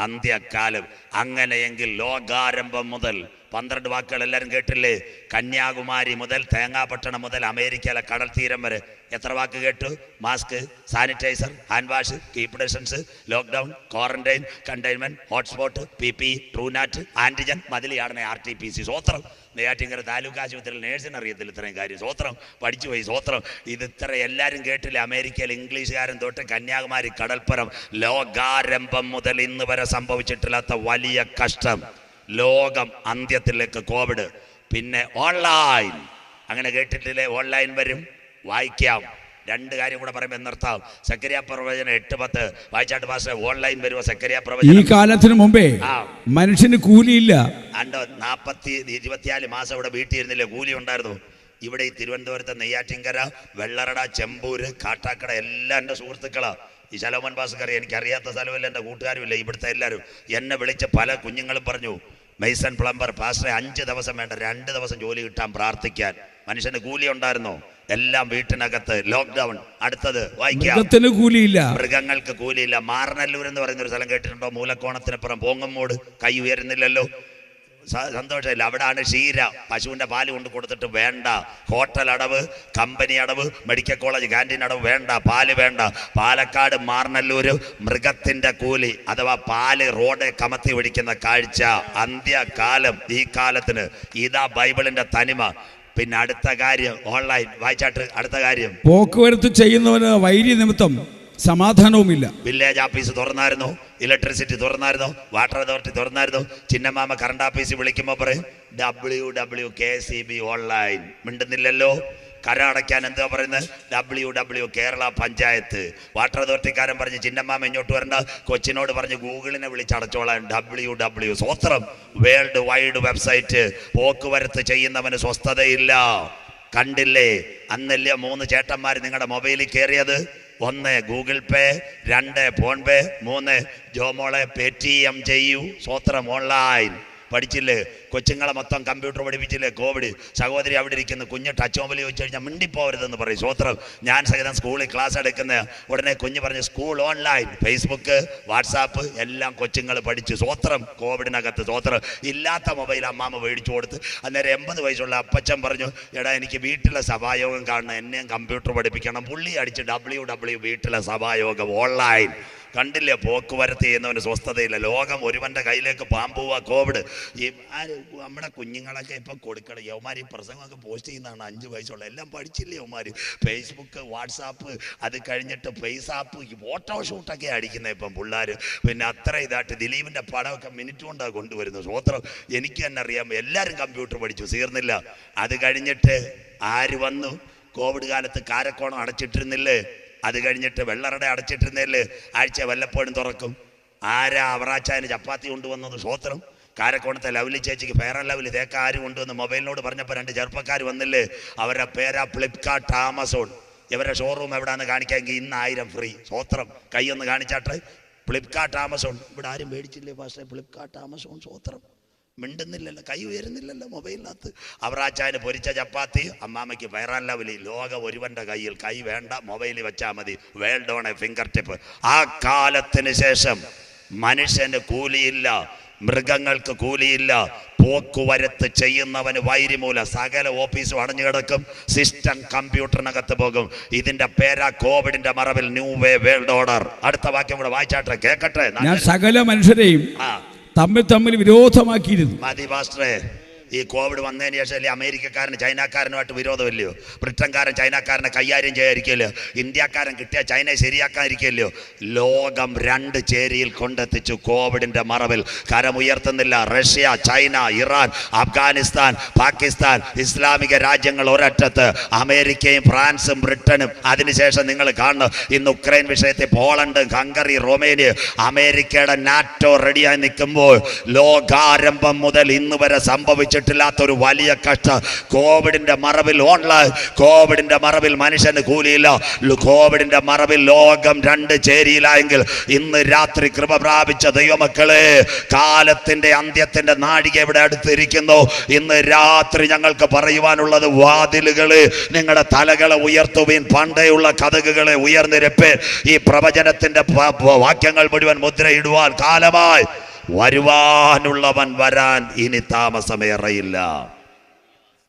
അന്ത്യകാലം. അങ്ങനെയെങ്കിൽ ലോകാരംഭം മുതൽ 12 വാക്കുകൾ എല്ലാവരും കേട്ടില്ലേ? കന്യാകുമാരി മുതൽ തേങ്ങാപട്ടണം മുതൽ അമേരിക്കയിലെ കടൽ തീരം വരെ എത്ര വാക്ക് കേട്ടു? Mask, sanitiser, hand wash, keep distance, lockdown, quarantine, containment, hotspot, PP, Truenat, antigen, മതിലിയാടനെ RTPC. സ്വോത്രം. നെയ്യാറ്റിൻകര താലൂക്ക് ആശുപത്രിയിൽ നേഴ്സിന് അറിയത്തില്ല ഇത്രയും കാര്യം. സ്വോത്രം. പഠിച്ചു പോയി. സ്വോത്രം. ഇത് ഇത്ര എല്ലാവരും കേട്ടില്ല. അമേരിക്കയിൽ ഇംഗ്ലീഷുകാരൻ തൊട്ട് കന്യാകുമാരി കടൽപ്പുറം ലോകാരംഭം മുതൽ ഇന്ന് വരെ സംഭവിച്ചിട്ടില്ലാത്ത വലിയ കഷ്ടം. ലോകം അന്ത്യത്തിലേക്ക് കോവിഡ്. പിന്നെ ഓൺലൈൻ. അങ്ങനെ കേട്ടിട്ടില്ലേ? ഓൺലൈൻ വരും. വായിക്കാം. 2 കാര്യം കൂടെ പറയുമ്പോൾ നിർത്താം. സക്കരിയ പ്രവചനം 8:10 വായിച്ചാട്ട് പാസ്റ്റർ. ഓൺലൈൻ വരുമോ സക്കരിയ പ്രവചനം? ഈ കാലത്തിന് മുമ്പേ മനുഷ്യന് കൂലിയില്ല. 24 മാസം ഇവിടെ വീട്ടിൽ ഇരുന്നില്ലേ? കൂലി ഉണ്ടായിരുന്നു. ഇവിടെ ഈ തിരുവനന്തപുരത്തെ നെയ്യാറ്റിൻകര, വെള്ളറട, ചെമ്പൂര്, കാട്ടാക്കട എല്ലാം എൻ്റെ സുഹൃത്തുക്കളാ. ഈ ശലോമൻ പാസ്റ്റർ എനിക്കറിയാത്ത സ്ഥലമില്ല, എൻ്റെ കൂട്ടുകാരുമില്ല. ഇവിടുത്തെ എല്ലാവരും എന്നെ വിളിച്ച് പല കുഞ്ഞുങ്ങളും പറഞ്ഞു, മെയ്സൺ പ്ലംബർ പാസ്റ്ററെ 5 ദിവസം വേണ്ട 2 ദിവസം ജോലി കിട്ടാൻ പ്രാർത്ഥിക്കാൻ. മനുഷ്യന് കൂലി ഉണ്ടായിരുന്നോ? എല്ലാം വീട്ടിനകത്ത്. ലോക്ക്ഡൗൺ. അടുത്തത് വായിക്കാം. കൂലിയില്ല, മൃഗങ്ങൾക്ക് കൂലിയില്ല. മാറനല്ലൂർ എന്ന് പറയുന്ന ഒരു സ്ഥലം കേട്ടിട്ടുണ്ടോ? മൂലക്കോണത്തിനപ്പുറം പോങ്ങമ്മൂട്. കൈ ഉയരുന്നില്ലല്ലോ. സന്തോഷമില്ല. അവിടാണ് ക്ഷീര. പശുവിൻ്റെ പാല് കൊണ്ട് കൊടുത്തിട്ട് വേണ്ട. ഹോട്ടൽ അടവ്, കമ്പനി അടവ്, മെഡിക്കൽ കോളേജ് ക്യാൻറ്റീൻ അടവ് വേണ്ട. പാല് വേണ്ട. പാലക്കാട് മാർനല്ലൂര് മൃഗത്തിൻ്റെ കൂലി അഥവാ പാല് റോഡ് കമത്തി ഒഴിക്കുന്ന കാഴ്ച. അന്ത്യകാലം. ഈ കാലത്തിന് ഇതാ ബൈബിളിൻ്റെ തനിമ. പിന്നെ അടുത്ത കാര്യം ഓൺലൈൻ. വായിച്ചാട്ട് അടുത്ത കാര്യം. പോക്കുവരത്ത് ചെയ്യുന്നവന് വൈര്യ നിമിത്തം സമാധാനവുമില്ല. വില്ലേജ് ഓഫീസ് തുറന്നായിരുന്നു, ഇലക്ട്രിസിറ്റി തുറന്നായിരുന്നു, വാട്ടർ അതോറിറ്റി തുറന്നായിരുന്നു. ചിന്നമാമ കറണ്ട് ഓഫീസ് വിളിക്കുമ്പോൾ പറയും WWKCB ഓൺലൈൻ. മിണ്ടുന്നില്ലല്ലോ. കര അടയ്ക്കാൻ എന്താ പറയുന്നത്? WW കേരള പഞ്ചായത്ത്. വാട്ടർ അതോറിറ്റിക്കാരൻ പറഞ്ഞ് ചിന്നമ്മാമ ഇങ്ങോട്ട് വരണ്ട, കൊച്ചിനോട് പറഞ്ഞ് ഗൂഗിളിനെ വിളിച്ചടച്ചോളാൻ. WW. സ്വത്രം. World wide website. പോക്കുവരത്ത് ചെയ്യുന്നവന് സ്വസ്ഥതയില്ല. കണ്ടില്ലേ? അന്നല്ലേ 3 ചേട്ടന്മാർ നിങ്ങളുടെ മൊബൈലിൽ കയറിയത്? 1 ഗൂഗിൾ പേ, 2 ഫോൺ പേ, 3 ജോമോളെ പേടിഎം ചെയ്യൂ. സ്വത്രം. ഓൺലൈൻ. പഠിച്ചില്ലേ? കൊച്ചുങ്ങളെ മൊത്തം കമ്പ്യൂട്ടർ പഠിപ്പിച്ചില്ലേ? കോവിഡ്. സഹോദരി അവിടെ ഇരിക്കുന്നു. കുഞ്ഞ് ടച്ച് മൊബൈൽ ചോദിച്ചു കഴിഞ്ഞാൽ മിണ്ടിപ്പോകരുതെന്ന് പറയും. സ്വത്രം. ഞാൻ സഹിതം സ്കൂളിൽ ക്ലാസ് എടുക്കുന്ന ഉടനെ കുഞ്ഞ് പറഞ്ഞ് സ്കൂൾ ഓൺലൈൻ. ഫേസ്ബുക്ക്, വാട്സാപ്പ് എല്ലാം കൊച്ചുങ്ങൾ പഠിച്ചു. സ്വത്രം. കോവിഡിനകത്ത്. സ്വത്രം. ഇല്ലാത്ത മൊബൈൽ അമ്മാമ്മ മേടിച്ചു കൊടുത്ത്. അന്നേരം 80 വയസ്സുള്ള അപ്പച്ചൻ പറഞ്ഞു, എടാ എനിക്ക് വീട്ടിലെ സഭായോഗം കാണണം, എന്നെയും കമ്പ്യൂട്ടർ പഠിപ്പിക്കണം. പുള്ളി അടിച്ച് WW വീട്ടിലെ സഭായോഗം. ഓൺലൈൻ. കണ്ടില്ലേ? പോക്കുവരത്ത് ചെയ്യുന്നവന് സ്വസ്ഥതയില്ല. ലോകം ഒരുവൻ്റെ കയ്യിലേക്ക് പാമ്പുക. കോവിഡ്. ഈ നമ്മുടെ കുഞ്ഞുങ്ങളൊക്കെ ഇപ്പം കൊടുക്കണം. യവന്മാർ ഈ പ്രസംഗമൊക്കെ പോസ്റ്റ് ചെയ്യുന്നതാണ് 5 വയസ്സുള്ള. എല്ലാം പഠിച്ചില്ലേ യവന്മാർ? ഫേസ്ബുക്ക്, വാട്സാപ്പ്, അത് കഴിഞ്ഞിട്ട് ഫേസാപ്പ്, ഫോട്ടോഷൂട്ടൊക്കെ അടിക്കുന്നത് ഇപ്പം പിള്ളേർ. പിന്നെ അത്ര ഇതായിട്ട് ദിലീപിൻ്റെ പടമൊക്കെ മിനിറ്റ് കൊണ്ടാണ് കൊണ്ടുവരുന്നത്. സ്വത്രം. എനിക്ക് തന്നെ അറിയാം. എല്ലാവരും കമ്പ്യൂട്ടർ പഠിച്ചു. തീർന്നില്ല. അത് കഴിഞ്ഞിട്ട് ആര് വന്നു? കോവിഡ് കാലത്ത് കാരക്കോണം അടച്ചിട്ടിരുന്നില്ലേ? അത് കഴിഞ്ഞിട്ട് വെള്ളറട അടച്ചിട്ടിരുന്നേല് ആഴ്ച വല്ലപ്പോഴും തുറക്കും. ആരാ അവറാച്ചായന് ചപ്പാത്തി കൊണ്ടുവന്നത്? സ്വോത്രം. കാരക്കോണത്തെ ലവ്ലി ചേച്ചിക്ക് ഫെയർ ആൻഡ് ലവ്ലി തേക്ക ആര് കൊണ്ടുവന്ന്? മൊബൈലിനോട് പറഞ്ഞപ്പോൾ 2 ചെറുപ്പക്കാർ വന്നില്ലേ? അവരുടെ പേരാ ഫ്ലിപ്കാർട്ട്, ആമസോൺ. ഇവരുടെ ഷോറൂം എവിടെയാണെന്ന് കാണിക്കാമെങ്കിൽ ഇന്ന് 1000 ഫ്രീ. സ്വോത്രം. കൈയൊന്ന് കാണിച്ചാട്ടെ. ഫ്ലിപ്കാർട്ട്, ആമസോൺ. ഇവിടെ ആരും മേടിച്ചില്ലേ പക്ഷേ? ഫ്ലിപ്കാർട്ട്, ആമസോൺ. സ്വോത്രം. മിണ്ടുന്നില്ലല്ലോ. കൈ ഉയരുന്നില്ലല്ലോ മൊബൈലിനകത്ത്. അവറാച്ചായന് പൊരിച്ച ചപ്പാത്തി, അമ്മാമ്മയ്ക്ക് ഫെയർ ആൻഡ് ലവ്ലി. ലോകം ഒരുവൻ്റെ കയ്യിൽ. കൈ വേണ്ട, മൊബൈലിൽ വെച്ചാൽ മതി. World on A finger tip. ആ കാലത്തിന് ശേഷം മനുഷ്യന് കൂലിയില്ല, മൃഗങ്ങൾക്ക് കൂലിയില്ല, പോക്കുവരത്ത് ചെയ്യുന്നവന് വൈരിമൂല. സകല ഓഫീസും അടഞ്ഞു കിടക്കും, സിസ്റ്റം കമ്പ്യൂട്ടറിനകത്ത് പോകും. ഇതിന്റെ പേരാ കോവിഡിന്റെ മറവിൽ ന്യൂ വേ വേൾഡ് ഓർഡർ. അടുത്ത വാക്യം കൂടെ വായിച്ചാട്ടെ, കേക്കട്ടെ. ഞാൻ സകല മനുഷ്യരെയും തമ്മിൽ വിരോധമാക്കിയിരുന്നു. മതി പാസ്റ്ററെ, ഈ കോവിഡ് വന്നതിന് ശേഷം അല്ലേ അമേരിക്കക്കാരന് ചൈനക്കാരനുമായിട്ട് വിരോധമില്ലയോ? ബ്രിട്ടൻകാരൻ ചൈനക്കാരനെ കൈകാര്യം ചെയ്യാതിരിക്കുമല്ലോ, ഇന്ത്യക്കാരൻ കിട്ടിയ ചൈനയെ ശരിയാക്കാതിരിക്കുമല്ലോ. ലോകം രണ്ട് ചേരിയിൽ കൊണ്ടെത്തിച്ചു കോവിഡിന്റെ മറവിൽ. കരമുയർത്തുന്നില്ല. Russia, China, Iran, Afghanistan, Pakistan, ഇസ്ലാമിക രാജ്യങ്ങൾ ഒരറ്റത്ത്, അമേരിക്കയും ഫ്രാൻസും ബ്രിട്ടനും. അതിനുശേഷം നിങ്ങൾ കാണുന്നു ഇന്ന് ഉക്രൈൻ വിഷയത്തിൽ പോളണ്ട്, ഹംഗറി, റൊമേനിയ, അമേരിക്കയുടെ നാറ്റോ റെഡിയായി നിൽക്കുമ്പോൾ ലോകാരംഭം മുതൽ ഇന്ന് വരെ സംഭവിച്ചിട്ടില്ലാത്തൊരു വലിയ കഷ്ടം കോവിഡിന്റെ മറവിൽ. ഓൺലൈൻ കോവിഡിന്റെ മറവിൽ മനുഷ്യന് കൂലിയില്ല. കോവിഡിന്റെ മറവിൽ ലോകം രണ്ട് ചേരിയിലായെങ്കിൽ ഇന്ന് രാത്രി കൃപ പ്രാപിച്ച ദൈവമക്കളെ, കാലത്തിന്റെ അന്ത്യത്തിന്റെ നാഴിക ഇവിടെ അടുത്തിരിക്കുന്നു. ഇന്ന് രാത്രി ഞങ്ങൾക്ക് പറയുവാനുള്ളത്, വാതിലുകള് നിങ്ങളുടെ തലകളെ ഉയർത്തുവീൻ, പണ്ടേയുള്ള കതകുകളെ ഉയർന്നിരപ്പേൻ. ഈ പ്രവചനത്തിന്റെ വാക്യങ്ങൾ മുഴുവൻ മുദ്രയിടുവാൻ കാലമായി. വരുവാനുള്ളവൻ വരാൻ ഇനി താമസമേറെയില്ല.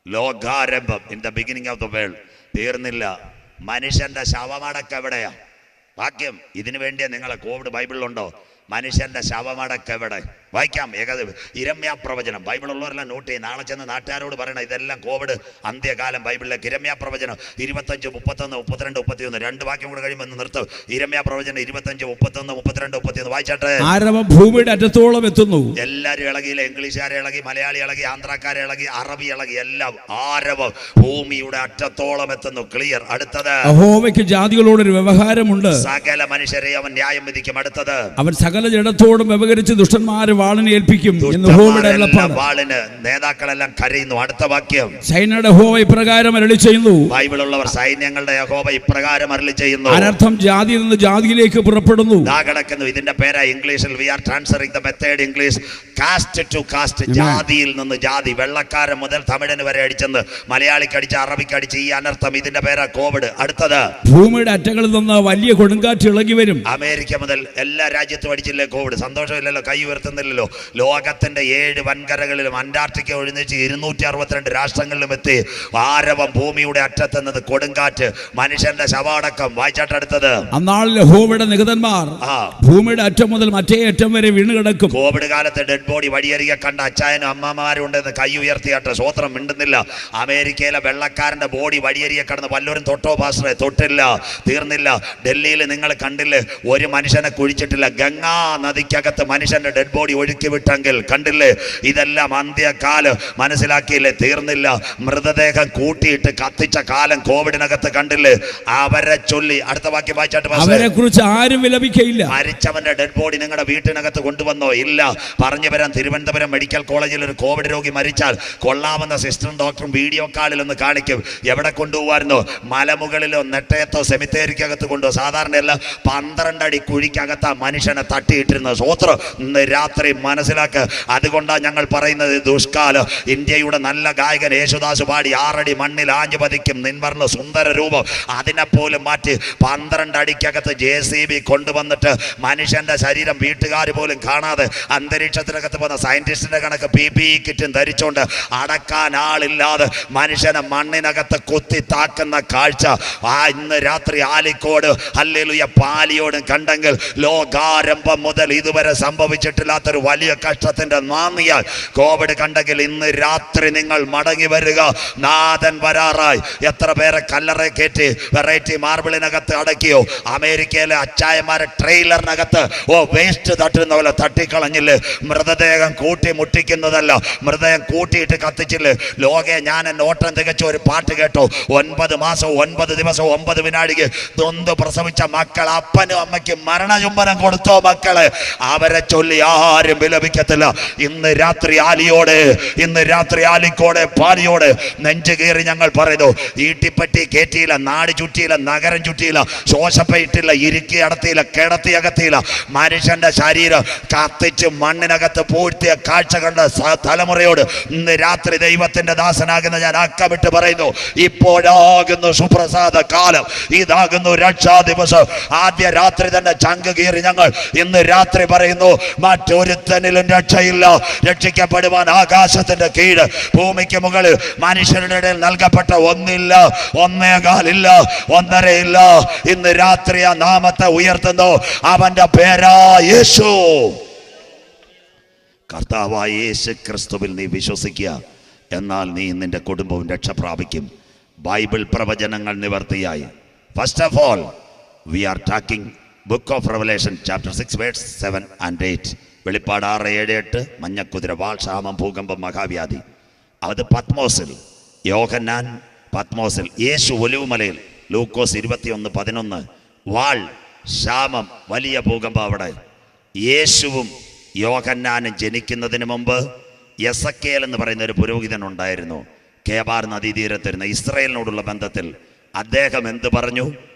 ലോകാരംഭം, in the beginning of the world. തീർന്നില്ല. മനുഷ്യന്റെ ശവമടക്കം എവിടെയാ? വാക്യം ഇതിനു വേണ്ടിയാ നിങ്ങളെ കോവിഡ് ബൈബിളിലുണ്ടോ? മനുഷ്യന്റെ ശവമടക്കെവിടെ? വായിക്കാം. ഇരമ്യാ പ്രവചനം. ബൈബിളുള്ളവരെല്ലാം നോട്ട് ചെയ്യും. നാളെ ചെന്ന് നാട്ടുകാരോട് പറയണം ഇതെല്ലാം കോവിഡ് അന്ത്യകാലം ബൈബിളിലേക്ക്. ഇരമ്യാ പ്രവചനം 25, 31, 32, 31. രണ്ട് വാക്യം കൂടെ കഴിയുമ്പോൾ നിർത്തും. ഇരമ്യാ പ്രവചനം 25, 31, 32, 31 വായിച്ചാട്ടെ. ആരവം ഭൂമിയുടെ അറ്റത്തോളം എത്തുന്നു. എല്ലാരും ഇളകിയില്ല. ഇംഗ്ലീഷുകാരെ ഇളകി, മലയാളി ഇളകി, ആന്ധ്രാക്കാരെ ഇളകി, അറബി ഇളകി, എല്ലാം ആരവം ഭൂമിയുടെ അറ്റത്തോളം എത്തുന്നു. ക്ലിയർ. അടുത്തത്, യഹോവയ്ക്ക് ജാതികളോടൊരു വ്യവഹാരമുണ്ട്, സകല മനുഷ്യരെ അവൻ ന്യായം വിധിക്കും. അടുത്തത്, അവൻ സകല ജഡത്തോടും വ്യവഹരിച്ച് ദുഷ്ടന്മാരെ വാളിനെ ഏൽപ്പിക്കും എന്ന് യഹോവയുടെ അരുളപ്പാട്. വാളിന് നേതാക്കളെല്ലാം കരയുന്നു. അടുത്ത വാക്യം, സൈന്യങ്ങളുടെ യഹോവ ഇപ്രകാരം അരുളി ചെയ്യുന്നു. ബൈബിളുള്ളവർ സൈന്യങ്ങളുടെ യഹോവ ഇപ്രകാരം അരുളി ചെയ്യുന്നു. അനർത്ഥം ജാതിയിൽ നിന്ന് ജാതിയിലേക്ക് പുറപ്പെടുന്നു. കിടക്കുന്നു. ഇതിന്റെ പേരാ ഇംഗ്ലീഷിൽ, we are transferring the method English, caste to caste. ജാതിയിൽ നിന്ന് ജാതി. വെള്ളക്കാരൻ മുതൽ തമിഴന് വരെ അടിച്ചെന്ന്, മലയാളിക്ക് അടിച്ച്, അറബിക്ക് അടിച്ച് ഈ അനർത്ഥം. ഇതിന്റെ പേരാ കോവിഡ്. അടുത്തത്, ഭൂമിയുടെ അറ്റങ്ങളിൽ നിന്ന് വലിയ കൊടുങ്കാറ്റ് ഇളകി വരും. അമേരിക്ക മുതൽ എല്ലാ രാജ്യത്തും അടിച്ചില്ലേ കോവിഡ്? സന്തോഷമില്ലല്ലോ, കൈ ഉയർത്തുന്നില്ലല്ലോ. ലോകത്തിന്റെ 7 വൻകരകളിലും അന്റാർട്ടിക്ക ഒഴിഞ്ഞിച്ച് 262 രാഷ്ട്രങ്ങളിലും എത്തി. ആരവം ഭൂമിയുടെ അറ്റത്തെന്നത് കൊടുങ്കാറ്റ്, മനുഷ്യന്റെ ശവാടക്കം. വായിച്ചാട്ടടുത്തത്, അന്നാളിൽ യഹോവയുടെ നിഹതന്മാർ ഭൂമിയുടെ അറ്റം മുതൽ മറ്റേ അറ്റം വരെ വീണ് കിടക്കും. കോവിഡ് കാലത്ത് ഡെഡ് ബോഡി വഴിയരികെ കണ്ട അച്ചായനും അമ്മമാരും ഉണ്ടെന്ന് കൈ ഉയർത്തിയാട്ടെ. സ്വോത്രം മിണ്ടുന്നില്ല. അമേരിക്കയിലെ വെള്ളക്കാരന്റെ ബോഡി വഴിയരികെ കടന്ന് വല്ലവരും തൊട്ടോ പാസ്റ്ററെ? തൊട്ടില്ല. തീർന്നില്ല. ഡൽഹിയിൽ നിങ്ങൾ കണ്ടില്ലേ, ഒരു മനുഷ്യനെ കുഴിച്ചിട്ടില്ല. ഗംഗാ നദിക്കകത്ത് മനുഷ്യന്റെ ഡെഡ് ബോഡി ഒഴുക്കി വിട്ടെങ്കിൽ കണ്ടില്ലേ? ഇതെല്ലാം അന്ത്യകാലം. മനസ്സിലാക്കിയില്ലേ? തീർന്നില്ല. മൃതദേഹം കൂട്ടിയിട്ട് കത്തിച്ച കാലം കോവിഡിനകത്ത് കണ്ടില്ലേ? അവരെ ചൊല്ലി. അടുത്ത വാക്യം വായിച്ചാട്ട്. അവരെ കുറിച്ച് ആരും വിലപിക്കയില്ല. മരിച്ചവന്റെ ഡെഡ് ബോഡി നിങ്ങളുടെ വീട്ടിനകത്ത് കൊണ്ടുവന്നോ? ഇല്ല. പറഞ്ഞു വരാൻ, തിരുവനന്തപുരം മെഡിക്കൽ കോളേജിൽ ഒരു കോവിഡ് രോഗി മരിച്ചാൽ കൊള്ളാമെന്ന സിസ്റ്ററും ഡോക്ടറും വീഡിയോ കാളിൽ ഒന്ന് കാണിക്കും. എവിടെ കൊണ്ടുപോകാമായിരുന്നു? മലമുകളിലോ നെട്ടയത്തോ സെമിത്തേരിക്കകത്ത് കൊണ്ടുപോ. സാധാരണയല്ല, 12 അടി കുഴിക്കകത്ത് ആ മനുഷ്യനെ തട്ടിയിട്ടിരുന്നത്. സ്വോത്രം ഇന്ന് രാത്രി മനസ്സിലാക്കുക. അതുകൊണ്ടാണ് ഞങ്ങൾ പറയുന്നത്, ദുഷ്കാലം. ഇന്ത്യയുടെ നല്ല ഗായകൻ യേശുദാസ് പാടി 6 അടി മണ്ണിൽ ആഞ്ഞു പതിക്കും നിൻവർണ്ണ സുന്ദര രൂപം. അതിനെപ്പോലും മാറ്റി 12 അടിക്കകത്ത് JCB കൊണ്ടുവന്നിട്ട് മനുഷ്യന്റെ ശരീരം വീട്ടുകാർ പോലും കാണാതെ അന്തരീക്ഷത്തിനകത്ത് പോകുന്ന സയന്റിസ്റ്റിന്റെ കണക്ക് PPE കിറ്റും ധരിച്ചുകൊണ്ട് അടക്കാൻ ആളില്ലാതെ മനുഷ്യനെ മണ്ണിനകത്ത് കുത്തി താക്കുന്ന കാഴ്ച ഇന്ന് രാത്രി ആലിക്കോട് ഹല്ലേലൂയ പാലിയോടും കണ്ടെങ്കിൽ ലോകാരംഭം മുതൽ ഇതുവരെ സംഭവിച്ചിട്ടില്ലാത്തൊരു വലിയ കഷ്ടത്തിന്റെ നാന്ദിയാൽ കോവിഡ് കണ്ടെങ്കിൽ ഇന്ന് രാത്രി നിങ്ങൾ മടങ്ങി വരിക. നാഥൻ വരാറായി. എത്ര പേരെ കല്ലറെ കയറ്റി വെറൈറ്റി മാർബിളിനകത്ത് അടക്കിയോ? അമേരിക്കയിലെ അച്ചായന്മാരെ ട്രെയിലറിനകത്ത് വേസ്റ്റ് തട്ടുന്ന പോലെ തട്ടിക്കളഞ്ഞില്ലേ? മൃതദേഹം കൂട്ടി മുട്ടിക്കുന്നതല്ല, മൃതദേഹം കൂട്ടിയിട്ട് കത്തിച്ചില്ലേ? ലോകെ ഞാൻ എൻ്റെ ഓട്ടം തികച്ച ഒരു പാട്ട് കേട്ടോ. 9 മാസവും 9 ദിവസവും 9 വിനാഴിക്ക് നൊന്ത് പ്രസവിച്ച മക്കൾ അപ്പനും അമ്മയ്ക്കും മരണചുംബനം കൊടുത്തോ മക്കളെ? അവരെ ചൊല്ലി ആരും വിലപിക്കത്തില്ല. ഇന്ന് രാത്രി ആലിയോട്, ഇന്ന് രാത്രി ആലിക്കോട് പാലിയോട് നെഞ്ചു കീറി ഞങ്ങൾ പറയുന്നു, ഈട്ടിപ്പറ്റി കയറ്റിയില്ല, നാട് ചുറ്റിയില്ല, നഗരം ചുറ്റിയില്ല, ശോശപ്പയിട്ടില്ല, ഇറുക്കി അടത്തിയില്ല, കിടത്തി അകത്തിയില്ല. മനുഷ്യന്റെ ശരീരം കത്തിച്ച് മണ്ണിനകത്ത് പൂഴ്ത്തിയ കാഴ്ച കണ്ട തലമുറയോട് ഇന്ന് രാത്രി ദൈവത്തിന്റെ ദാസനാകുന്ന ഞാൻ അക്കമിട്ട് പറയുന്നു, ഇപ്പോഴാകുന്നു സുപ്രസാദ കാലം, ഇതാകുന്നു രക്ഷാ ദിവസം. ആദ്യ രാത്രി തന്നെ ചങ്ക് കീറി ഞങ്ങൾ ഇന്ന് രാത്രി പറയുന്നു, മറ്റൊരുത്തനിലും രക്ഷയില്ല. രക്ഷിക്കപ്പെടുവാൻ ആകാശത്തിന്റെ കീഴ് ഭൂമിക്ക് മുകളിൽ മനുഷ്യരുടെ ഇടയിൽ നൽകപ്പെട്ട ഒന്നില്ല, ഒന്നേകാലില്ല, ഒന്നരയില്ല. ഇന്ന് രാത്രി ആ നാമത്തെ ഉയർത്തുന്നു. അവന്റെ പേരാ യേശു. കർത്താവായ യേശു ക്രിസ്തുവിൽ നീ വിശ്വസിക്കുക, എന്നാൽ നീ നിന്റെ കുടുംബവും രക്ഷ പ്രാപിക്കും. ബൈബിൾ പ്രവചനങ്ങൾ നിവർത്തിയായി. First of all we are talking book of revelation chapter 6 verse 7 and 8. വെളിപ്പാട് 6, 7, 8. മഞ്ഞക്കുതിര, വാൾ, ക്ഷാമം, ഭൂകമ്പം, മഹാവ്യാധി. അത് പത്മോസിൽ. യോഹന്നാൻ പത്മോസിൽ. യേശു ഒലിവുമലയിൽ. ലൂക്കോസ് 21:11. വാൾ, ക്ഷാമം, വലിയ ഭൂകമ്പം അവിടെ. യേശുവും യോഹന്നാനും ജനിക്കുന്നതിന് മുമ്പ് എസക്കേൽ എന്ന് പറയുന്ന ഒരു പുരോഹിതൻ ഉണ്ടായിരുന്നു. കേബാർ നദീതീരത്തിരുന്ന ഇസ്രായേലിനോടുള്ള ബന്ധത്തിൽ അദ്ദേഹം എന്ത് പറഞ്ഞു?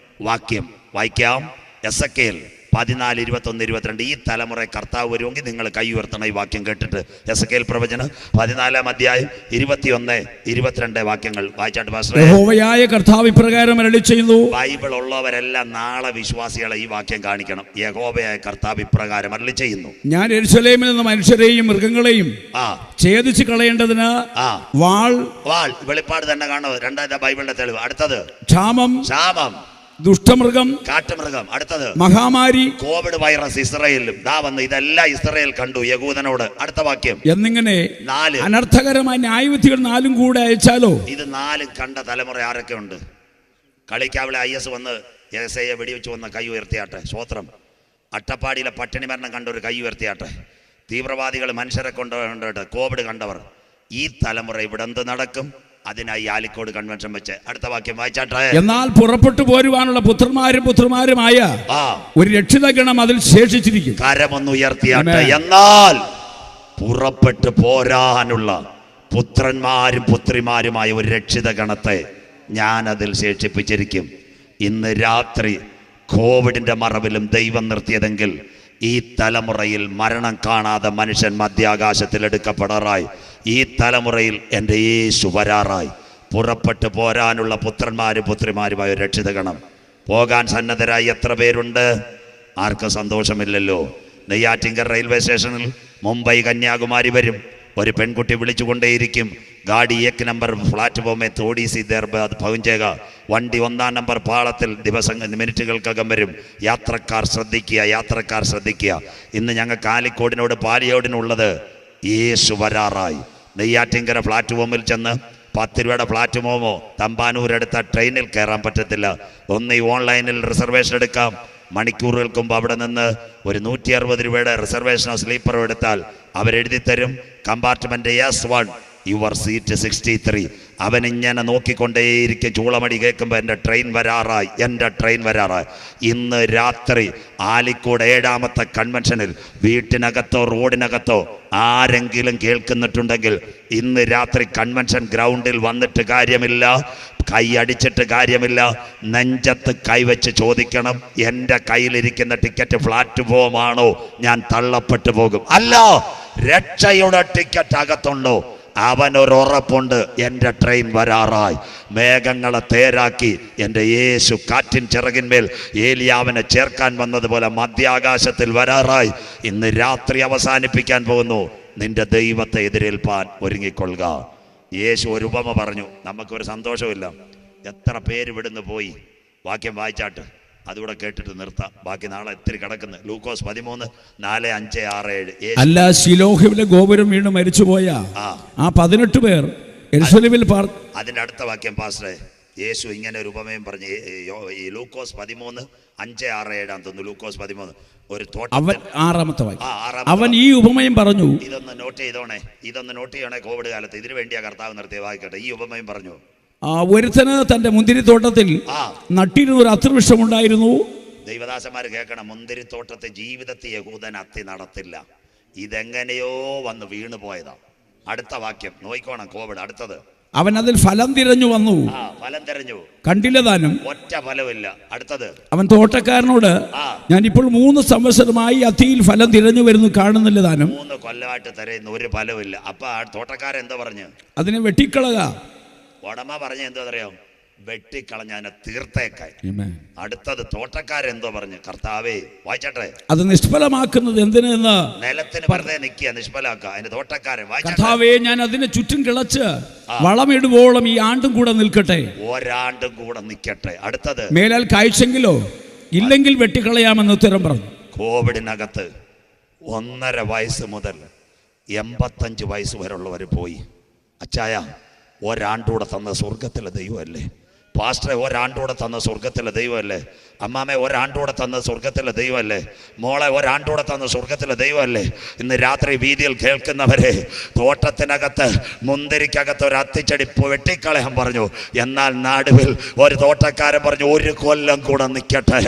വാക്യം വായിക്കാം. എസക്കേൽ 14, 21, 22. ഈ തലമുറ കർത്താവ് വരുമെങ്കിൽ നിങ്ങൾ കൈ ഉയർത്തണം. ഈ വാക്യം കേട്ടിട്ട്. എസക്കേൽ പ്രവചനം 14-ാം അധ്യായം 21, 22 വാക്യങ്ങൾ വായിച്ചാട്ട് പാസ്റ്റർ. യഹോവയായ കർത്താവ് ഇപ്രകാരം അരുളിച്ചെയ്യുന്നു. ബൈബിൾ ഉള്ളവരെല്ലാം നാളെ വിശ്വാസികളെ ഈ വാക്യം കാണിക്കണം. യഹോവയായ കർത്താവ് ഇപ്രകാരം അരുളിച്ചെയ്യുന്നു, ഞാൻ യെരൂശലേമിൽ നിന്ന് മനുഷ്യരെയും മൃഗങ്ങളെയും ഛേദിച്ച് കളയേണ്ടതിന് വാൾ. വെളിപ്പാട് തന്നെ കാണുന്നത്. രണ്ടാമത്തെ ബൈബിളിന്റെ തെളിവ്. അടുത്തത് ക്ഷാമം, ദുഷ്ടമൃഗം, കാട്ടുമൃഗം. അടുത്തത് മഹാമാരി, കോവിഡ് വൈറസ്. ഇസ്രായേലിലും ദാ വന്ന് ഇതെല്ലാം ഇസ്രായേൽ കണ്ടു യെഹൂദനോട്. അടുത്ത വാക്യം എന്നിങ്ങനെ 4 അനർത്ഥകരമായ ന്യായവിധികൾ 4 കൂടെ അയച്ചാലോ. ഇത് 4 കണ്ട തലമുറ ആരൊക്കെ ഉണ്ട്? കളിക്കാവിലെ IS വന്ന് യെഹോവയെ വെടിവെച്ച് വന്ന കൈ ഉയർത്തിയാട്ടെ. സ്വോത്രം. അട്ടപ്പാടിയിലെ പട്ടിണി മരണം കണ്ടൊരു കൈ ഉയർത്തിയാട്ടെ. തീവ്രവാദികൾ മനുഷ്യരെ കൊണ്ടുപോയിട്ട് കോവിഡ് കണ്ടവർ. ഈ തലമുറ ഇവിടെ എന്ത് നടക്കും? അതിനായി ആലിക്കോട് കൺവെൻഷൻ വെച്ച്. അടുത്ത വാക്യം വായിച്ചാട്ടെ. എന്നാൽ പുറപ്പെട്ടു പോരുവാനുള്ള പുത്രന്മാരുമായ ഒരു രക്ഷിതഗണം അതിൽ ശേഷിച്ചിരിക്കും. കരമൊന്ന് ഉയർത്തിയാട്ടെ. എന്നാൽ പുറപ്പെട്ടു പോരാനുള്ള പുത്രന്മാരും പുത്രിമാരുമായ ഒരു രക്ഷിതഗണത്തെ ഞാൻ അതിൽ ശേഷിപ്പിച്ചിരിക്കും. ഇന്ന് രാത്രി കോവിഡിന്റെ മറവിലും ദൈവം നിർത്തിയതെങ്കിൽ ഈ തലമുറയിൽ മരണം കാണാതെ മനുഷ്യൻ മധ്യാകാശത്തിൽ എടുക്കപ്പെടാറായി. ഈ തലമുറയിൽ എൻ്റെ യേശു വരാറായി. പുറപ്പെട്ടു പോരാനുള്ള പുത്രന്മാരും പുത്രിമാരുമായ രക്ഷിതഗണം പോകാൻ സന്നദ്ധരായി എത്ര പേരുണ്ട്? ആർക്കും സന്തോഷമില്ലല്ലോ. നെയ്യാറ്റിൻകര റെയിൽവേ സ്റ്റേഷനിൽ മുംബൈ കന്യാകുമാരി വരും. ഒരു പെൺകുട്ടി വിളിച്ചുകൊണ്ടേയിരിക്കും, ഗാഡി 1 നമ്പർ പ്ലാറ്റ്ഫോമെ തോടി സി ദേർ ബാദ് പहुंचेगा. വണ്ടി 1-ാം നമ്പർ പാളത്തിൽ മിനിറ്റുകൾക്കകം വരും. യാത്രക്കാർ ശ്രദ്ധിക്കുക, യാത്രക്കാർ ശ്രദ്ധിക്കുക. ഇന്ന് ഞങ്ങൾ കാലിക്കോടിനോട് പാലിയോടിനുള്ളത് യേശു വരാറായി. നെയ്യാറ്റിൻകര പ്ലാറ്റ്ഫോമിൽ ചെന്ന് 10 രൂപയുടെ പ്ലാറ്റ്ഫോമോ തമ്പാനൂരെടുത്ത ട്രെയിനിൽ കയറാൻ പറ്റത്തില്ല. ഒന്ന് ഈ ഓൺലൈനിൽ റിസർവേഷൻ എടുക്കാം. മണിക്കൂറുകൾക്ക് മുമ്പ് അവിടെ നിന്ന് ഒരു 160 രൂപയുടെ റിസർവേഷനോ സ്ലീപ്പറോ എടുത്താൽ അവരെഴുതി തരും, കമ്പാർട്ട്മെന്റ് S1, യുവർ സീറ്റ് 63. അവനിങ്ങനെ നോക്കിക്കൊണ്ടേയിരിക്കും. ചൂളമടി കേൾക്കുമ്പോൾ എൻ്റെ ട്രെയിൻ വരാറായി, എൻ്റെ ട്രെയിൻ വരാറായി. ഇന്ന് രാത്രി ആലിക്കോട് 7ാമത്തെ കൺവെൻഷനിൽ വീട്ടിനകത്തോ റോഡിനകത്തോ ആരെങ്കിലും കേൾക്കുന്നിട്ടുണ്ടെങ്കിൽ ഇന്ന് രാത്രി കൺവെൻഷൻ ഗ്രൗണ്ടിൽ വന്നിട്ട് കാര്യമില്ല, കൈ അടിച്ചിട്ട് കാര്യമില്ല. നെഞ്ചത്ത് കൈവച്ച് ചോദിക്കണം, എൻ്റെ കയ്യിലിരിക്കുന്ന ടിക്കറ്റ് പ്ലാറ്റ്ഫോമാണോ? ഞാൻ തള്ളപ്പെട്ടു പോകും. അല്ല, രക്ഷയുടെ ടിക്കറ്റ് അകത്തുണ്ടോ? അവനൊരു ഉറപ്പുണ്ട്, എൻ്റെ ട്രെയിൻ വരാറായി. മേഘങ്ങളെ തേരാക്കി എൻ്റെ യേശു കാറ്റിൻ ചിറകിന്മേൽ ഏലിയാവിനെ ചേർക്കാൻ വന്നതുപോലെ മധ്യാകാശത്തിൽ വരാറായി. ഇന്ന് രാത്രി അവസാനിപ്പിക്കാൻ പോകുന്നു. നിന്റെ ദൈവത്തെ എതിരേൽപ്പാൻ ഒരുങ്ങിക്കൊള്ളുക. യേശു ഒരു ഉപമ പറഞ്ഞു. നമുക്കൊരു സന്തോഷമില്ല. എത്ര പേര് വിടുന്ന് പോയി. വാക്യം വായിച്ചാട്ട് അതുകൂടെ കേട്ടിട്ട് നിർത്താം. ബാക്കി നാളെ എത്തിരി കിടക്കുന്നു. ലൂക്കോസ് 13, 4, 5, 6, 7. അല്ല, ശിലോഹിലെ ഗോപുരം വീണ് മരിച്ചുപോയ ആ 18 പേർ യെരൂശലേമിൽ അതിന്റെ അടുത്ത വാക്യം പാസ്റ്ററെ, യേശു ഇങ്ങനെ ഒരു ഉപമയും പറഞ്ഞു. ഈ ലൂക്കോസ് 13, 5, 6, 7 തോന്നുന്നു. ലൂക്കോസ് 13 ഒരു തോട്ടം. ആറാമത്തെ അവൻ ഈ ഉപമയും പറഞ്ഞു. ഇതൊന്ന് നോട്ട് ചെയ്തോണേ, കോവിഡ് കാലത്ത് ഇതിനു വേണ്ടിയാ കർത്താവ് നിർത്തിയ. വായിക്കട്ടെ. ഈ ഉപമയും പറഞ്ഞു. ഒരുത്തന് തന്റെ മുന്തിരിത്തോട്ടത്തിൽ നട്ടിരുന്ന ഒരു അത്തിവൃക്ഷമുണ്ടായിരുന്നു. ദൈവദാസന്മാര് കേൾക്കണം, മുന്തിരിത്തോട്ടത്തെ ജീവിതത്തെ യഹൂദൻ അത്തി നടത്തില്ല. ഇതെങ്ങനെയോ വന്ന് വീണു പോയതാ. അടുത്ത വാക്യം നോയിക്കോണം. കോവിഡ് അടുത്തത്. അവൻ അതിൽ ഫലം തിരഞ്ഞു വന്നു. ഫലം തിരഞ്ഞു കണ്ടില്ല താനും, ഒറ്റ ഫലമില്ല. അടുത്തത് അവൻ തോട്ടക്കാരനോട്, ഞാനിപ്പോൾ 3 സംവത്സരമായി അത്തിയിൽ ഫലം തിരഞ്ഞു വരുന്നു, കാണുന്നില്ല താനും. 3 കൊല്ലമായിട്ട് തിരയുന്നു, ഒരു ഫലമില്ല. അപ്പൊ ആ തോട്ടക്കാരൻ എന്താ പറഞ്ഞു? അതിനെ വെട്ടിക്കളക. ഉടമ പറഞ്ഞ എന്താ അറിയാം? വെട്ടിക്കളഞ്ഞ അതിനെ തീർത്തേക്കായി. Amen. അടുത്തത് തോട്ടക്കാരെന്തോ പറഞ്ഞു, കർത്താവേ വായിച്ചട്ടെ, അത് നിഷ്ഫലമാക്കുന്നത് എന്തിനെന്ന് നിലത്തിന് വെറുതെ നിൽക്കുക, നിഷ്ഫലാക്കുക. അതിന്റെ തോട്ടക്കാരൻ കർത്താവേ ഞാൻ അതിനെ ചുറ്റും കിളച്ച് വളമിടുവോളം ഈ ആണ്ടും കൂടെ നിൽക്കട്ടെ, ഒരാണ്ടും കൂടെ നിൽക്കട്ടെ. അടുത്തത് മേലാൽ കായ്ച്ചെങ്കിലോ ഇല്ലെങ്കിൽ വെട്ടിക്കളയാമെന്ന് ഉത്തരം പറഞ്ഞു. കോവിഡിനകത്ത് 1.5 വയസ്സ് മുതൽ 85 വയസ്സ് വരെയുള്ളവർ പോയി. അച്ചായ, ഒരാണ്ടൂടെ തന്ന സ്വർഗത്തിലെ ദൈവമല്ലേ? പാസ്റ്ററെ, ഒരാണ്ടൂടെ തന്ന സ്വർഗത്തിലെ ദൈവമല്ലേ? അമ്മാമെ, ഒരാണ്ടൂടെ തന്ന സ്വർഗത്തിലെ ദൈവമല്ലേ? മോളെ, ഒരാണ്ടൂടെ തന്ന സ്വർഗത്തിലെ ദൈവമല്ലേ? ഇന്ന് രാത്രി വീതിയിൽ കേൾക്കുന്നവരെ, തോട്ടത്തിനകത്ത് മുന്തിരിക്കകത്ത് ഒരു അത്തിച്ചെടി വെട്ടിക്കളയാൻ പറഞ്ഞു. എന്നാൽ നടുവിൽ ഒരു തോട്ടക്കാരൻ പറഞ്ഞു, 1 കൊല്ലം കൂടെ നിൽക്കട്ടെ.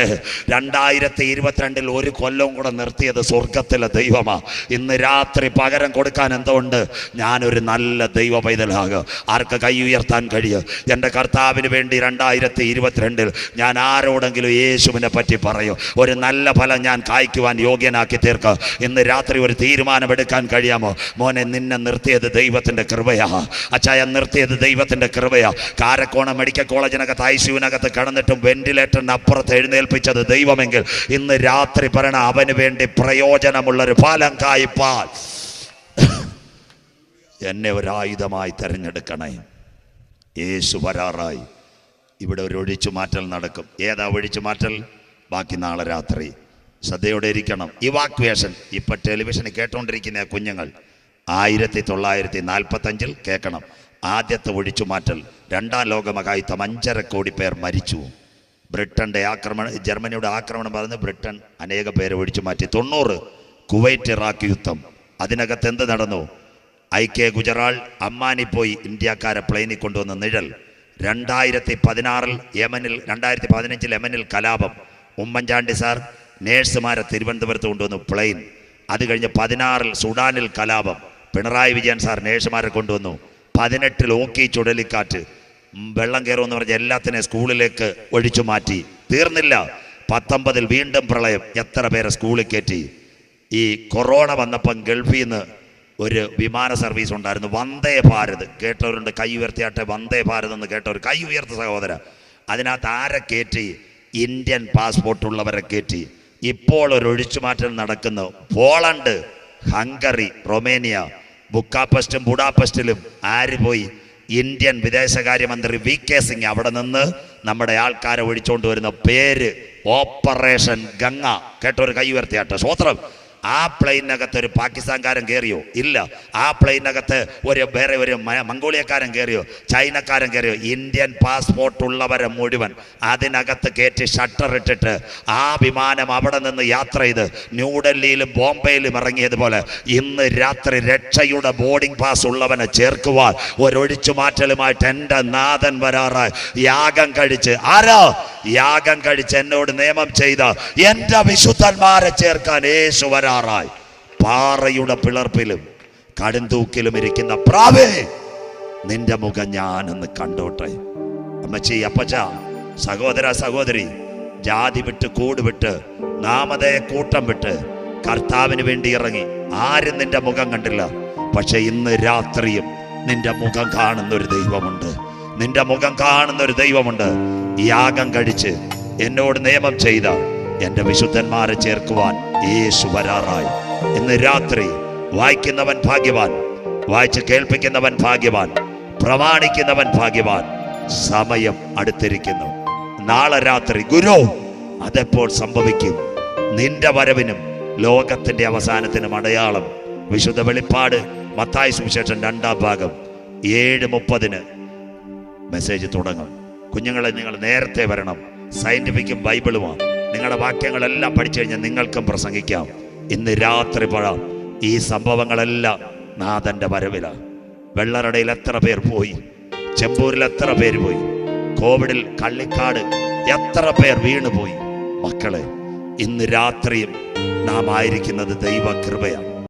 2022 1 കൊല്ലം കൂടെ നിർത്തിയത് സ്വർഗത്തിലെ ദൈവമാ. ഇന്ന് രാത്രി പകരം കൊടുക്കാൻ എന്തുകൊണ്ട്? ഞാനൊരു നല്ല ദൈവ പൈതലാകുക. ആർക്ക് കൈ ഉയർത്താൻ കഴിയും? എൻ്റെ കർത്താവിന് വേണ്ടി 2022 ഞാൻ ആരോടെങ്കിലും യേശുവിനെ പറ്റി പറയും. ഒരു നല്ല ഫലം ഞാൻ കായ്ക്കുവാൻ യോഗ്യനാക്കി തീർക്കുക. ഇന്ന് രാത്രി ഒരു തീരുമാനമെടുക്കാൻ കഴിയാമോ? മോനെ, നിന്നെ നിർത്തിയത് ദൈവത്തിൻ്റെ കൃപയാ. അച്ചായ, നിർത്തിയത് ദൈവത്തിൻ്റെ കൃപയാ. കാരക്കോണം മെഡിക്കൽ കോളേജിനകത്ത് ICUവിനകത്ത് കിടന്നിട്ടും വെന്റിലേറ്ററിന് അപ്പുറത്ത് എഴുന്നേൽപ്പിച്ചത് ദൈവമെങ്കിൽ ഇന്ന് രാത്രി പറയണ, അവന് വേണ്ടി പ്രയോജനമുള്ളൊരു ഫലം കായ്പാൽ എന്നെ ഒരായുധമായി തിരഞ്ഞെടുക്കണേ. യേശു വരാറായി. ഇവിടെ ഒരു ഒഴിച്ചുമാറ്റൽ നടക്കും. ഏതാ ഒഴിച്ചുമാറ്റൽ? ബാക്കി നാളെ രാത്രി. ശ്രദ്ധയോടെ ഇരിക്കണം. ഇവാക്വേഷൻ ഇപ്പം ടെലിവിഷനിൽ കേട്ടോണ്ടിരിക്കുന്ന കുഞ്ഞുങ്ങൾ 1945 കേൾക്കണം. ആദ്യത്തെ ഒഴിച്ചുമാറ്റൽ, 2ാം ലോകമഹായുദ്ധം 5.5 കോടി പേർ മരിച്ചു. ബ്രിട്ടൻ്റെ ആക്രമണം, ജർമ്മനിയുടെ ആക്രമണം പറഞ്ഞ് ബ്രിട്ടൻ അനേകം പേരെ ഒഴിച്ചു മാറ്റി. 90 കുവൈറ്റ് ഇറാഖ് യുദ്ധം. അതിനകത്ത് എന്ത് നടന്നു? IK ഗുജറാൾ അമ്മാനി പോയി ഇന്ത്യക്കാരെ പ്ലെയിനിൽ കൊണ്ടുവന്ന നിഴൽ. 2016 യമനിൽ, 2015 യമനിൽ കലാപം. ഉമ്മൻചാണ്ടി സാർ നേഴ്സുമാരെ തിരുവനന്തപുരത്ത് കൊണ്ടുവന്നു പ്ലെയിൻ. അത് കഴിഞ്ഞ് 16 സുഡാനിൽ കലാപം. പിണറായി വിജയൻ സാർ നേഴ്സുമാരെ കൊണ്ടുവന്നു. 18 ഓക്കി ചുഴലിക്കാറ്റ്, വെള്ളം കയറുമെന്ന് പറഞ്ഞ് എല്ലാത്തിനെയും സ്കൂളിലേക്ക് ഒഴിച്ചു മാറ്റി. തീർന്നില്ല, 19 വീണ്ടും പ്രളയം. എത്ര പേരെ സ്കൂളിൽ കയറ്റി? ഈ കൊറോണ വന്നപ്പം ഗൾഫിൽ നിന്ന് ഒരു വിമാന സർവീസ് ഉണ്ടായിരുന്നു, വന്ദേ ഭാരത്. കേട്ടവരുണ്ട്? കൈ ഉയർത്തിയാട്ടെ. വന്ദേ ഭാരത് എന്ന് കേട്ടവർ കൈ ഉയർത്ത സഹോദര. അതിനകത്ത് ആരെ കയറ്റി? ഇന്ത്യൻ പാസ്പോർട്ട് ഉള്ളവരെ കയറ്റി. ഇപ്പോൾ ഒരു ഒഴിച്ചുമാറ്റൽ നടക്കുന്നു. പോളണ്ട്, ഹംഗറി, റൊമേനിയ, ബുക്കാപെസ്റ്റും ബുഡാപെസ്റ്റിലും ആര് പോയി? ഇന്ത്യൻ വിദേശകാര്യമന്ത്രി VK സിംഗ് അവിടെ നിന്ന് നമ്മുടെ ആൾക്കാരെ ഒഴിച്ചുകൊണ്ട് വരുന്ന പേര് ഓപ്പറേഷൻ ഗംഗ. കേട്ടവർ കൈ ഉയർത്തിയാട്ടെ. സ്വോത്രം. ആ പ്ലെയിനകത്ത് ഒരു പാകിസ്ഥാൻകാരൻ കയറിയോ? ഇല്ല. ആ പ്ലെയിനകത്ത് വേറെ ഒരു മംഗോളിയക്കാരൻ കയറിയോ? ചൈനക്കാരൻ കയറിയോ? ഇന്ത്യൻ പാസ്പോർട്ട് ഉള്ളവരെ മുഴുവൻ അതിനകത്ത് കയറ്റി ഷട്ടർ ഇട്ടിട്ട് ആ വിമാനം അവിടെ നിന്ന് യാത്ര ചെയ്ത് ന്യൂഡൽഹിയിലും ബോംബെയിലും ഇറങ്ങിയതുപോലെ ഇന്ന് രാത്രി രക്ഷയുടെ ബോർഡിംഗ് പാസ് ഉള്ളവനെ ചേർക്കുവാൻ ഒരൊഴിച്ചു മാറ്റലുമായിട്ട് എൻ്റെ നാഥൻ വരാറായി. യാഗം കഴിച്ച് ആരാ? യാഗം കഴിച്ച് എന്നോട് നിയമം ചെയ്ത എൻ്റെ വിശുദ്ധന്മാരെ ചേർക്കാൻ യേശു വരാറായി. പാറയുടെ പിളർപ്പിലും കടുംതൂക്കിലും ഇരിക്കുന്ന പ്രാവേ, നിന്റെ മുഖം ഞാനൊന്ന് കണ്ടോട്ടെ. അമ്മച്ചി, അപ്പച്ച, സഹോദര, സഹോദരി, ജാതി വിട്ട് കൂട് വിട്ട് നാമധേയ കൂട്ടം വിട്ട് കർത്താവിന് വേണ്ടി ഇറങ്ങി. ആരും നിന്റെ മുഖം കണ്ടില്ല. പക്ഷെ ഇന്ന് രാത്രിയും നിന്റെ മുഖം കാണുന്നൊരു ദൈവമുണ്ട്. നിന്റെ മുഖം കാണുന്നൊരു ദൈവമുണ്ട്. യാഗം കഴിച്ച് എന്നോട് നിയമം ചെയ്ത എൻ്റെ വിശുദ്ധന്മാരെ ചേർക്കുവാൻ യേശു വരാറായി. ഇന്ന് രാത്രി വായിക്കുന്നവൻ ഭാഗ്യവാൻ, വായിച്ച് കേൾപ്പിക്കുന്നവൻ ഭാഗ്യവാൻ, പ്രമാണിക്കുന്നവൻ ഭാഗ്യവാൻ. സമയം അടുത്തിരിക്കുന്നു. നാളെ രാത്രി ഗുരു, അതെപ്പോൾ സംഭവിക്കും? നിന്റെ വരവിനും ലോകത്തിന്റെ അവസാനത്തിനും അടയാളം. വിശുദ്ധ വെളിപ്പാട് മത്തായി സുവിശേഷം 2-ാം ഭാഗം 7:30 മെസ്സേജ് തുടങ്ങും. കുഞ്ഞുങ്ങളെ, നിങ്ങൾ നേരത്തെ വരണം. സയന്റിഫിക്കും ബൈബിളുമാണ്. നിങ്ങളുടെ വാക്യങ്ങളെല്ലാം പഠിച്ചു കഴിഞ്ഞാൽ നിങ്ങൾക്കും പ്രസംഗിക്കാം. ഇന്ന് രാത്രി ഈ സംഭവങ്ങളെല്ലാം നാഥന്റെ വരവിലാണ്. വെള്ളറടയിൽ എത്ര പേർ പോയി? ചെമ്പൂരിൽ എത്ര പേര് പോയി? കോവിഡിൽ കള്ളിക്കാട് എത്ര പേർ വീണുപോയി? മക്കളെ, ഇന്ന് രാത്രിയും നാം ആയിരിക്കുന്നത് ദൈവകൃപയാണ്.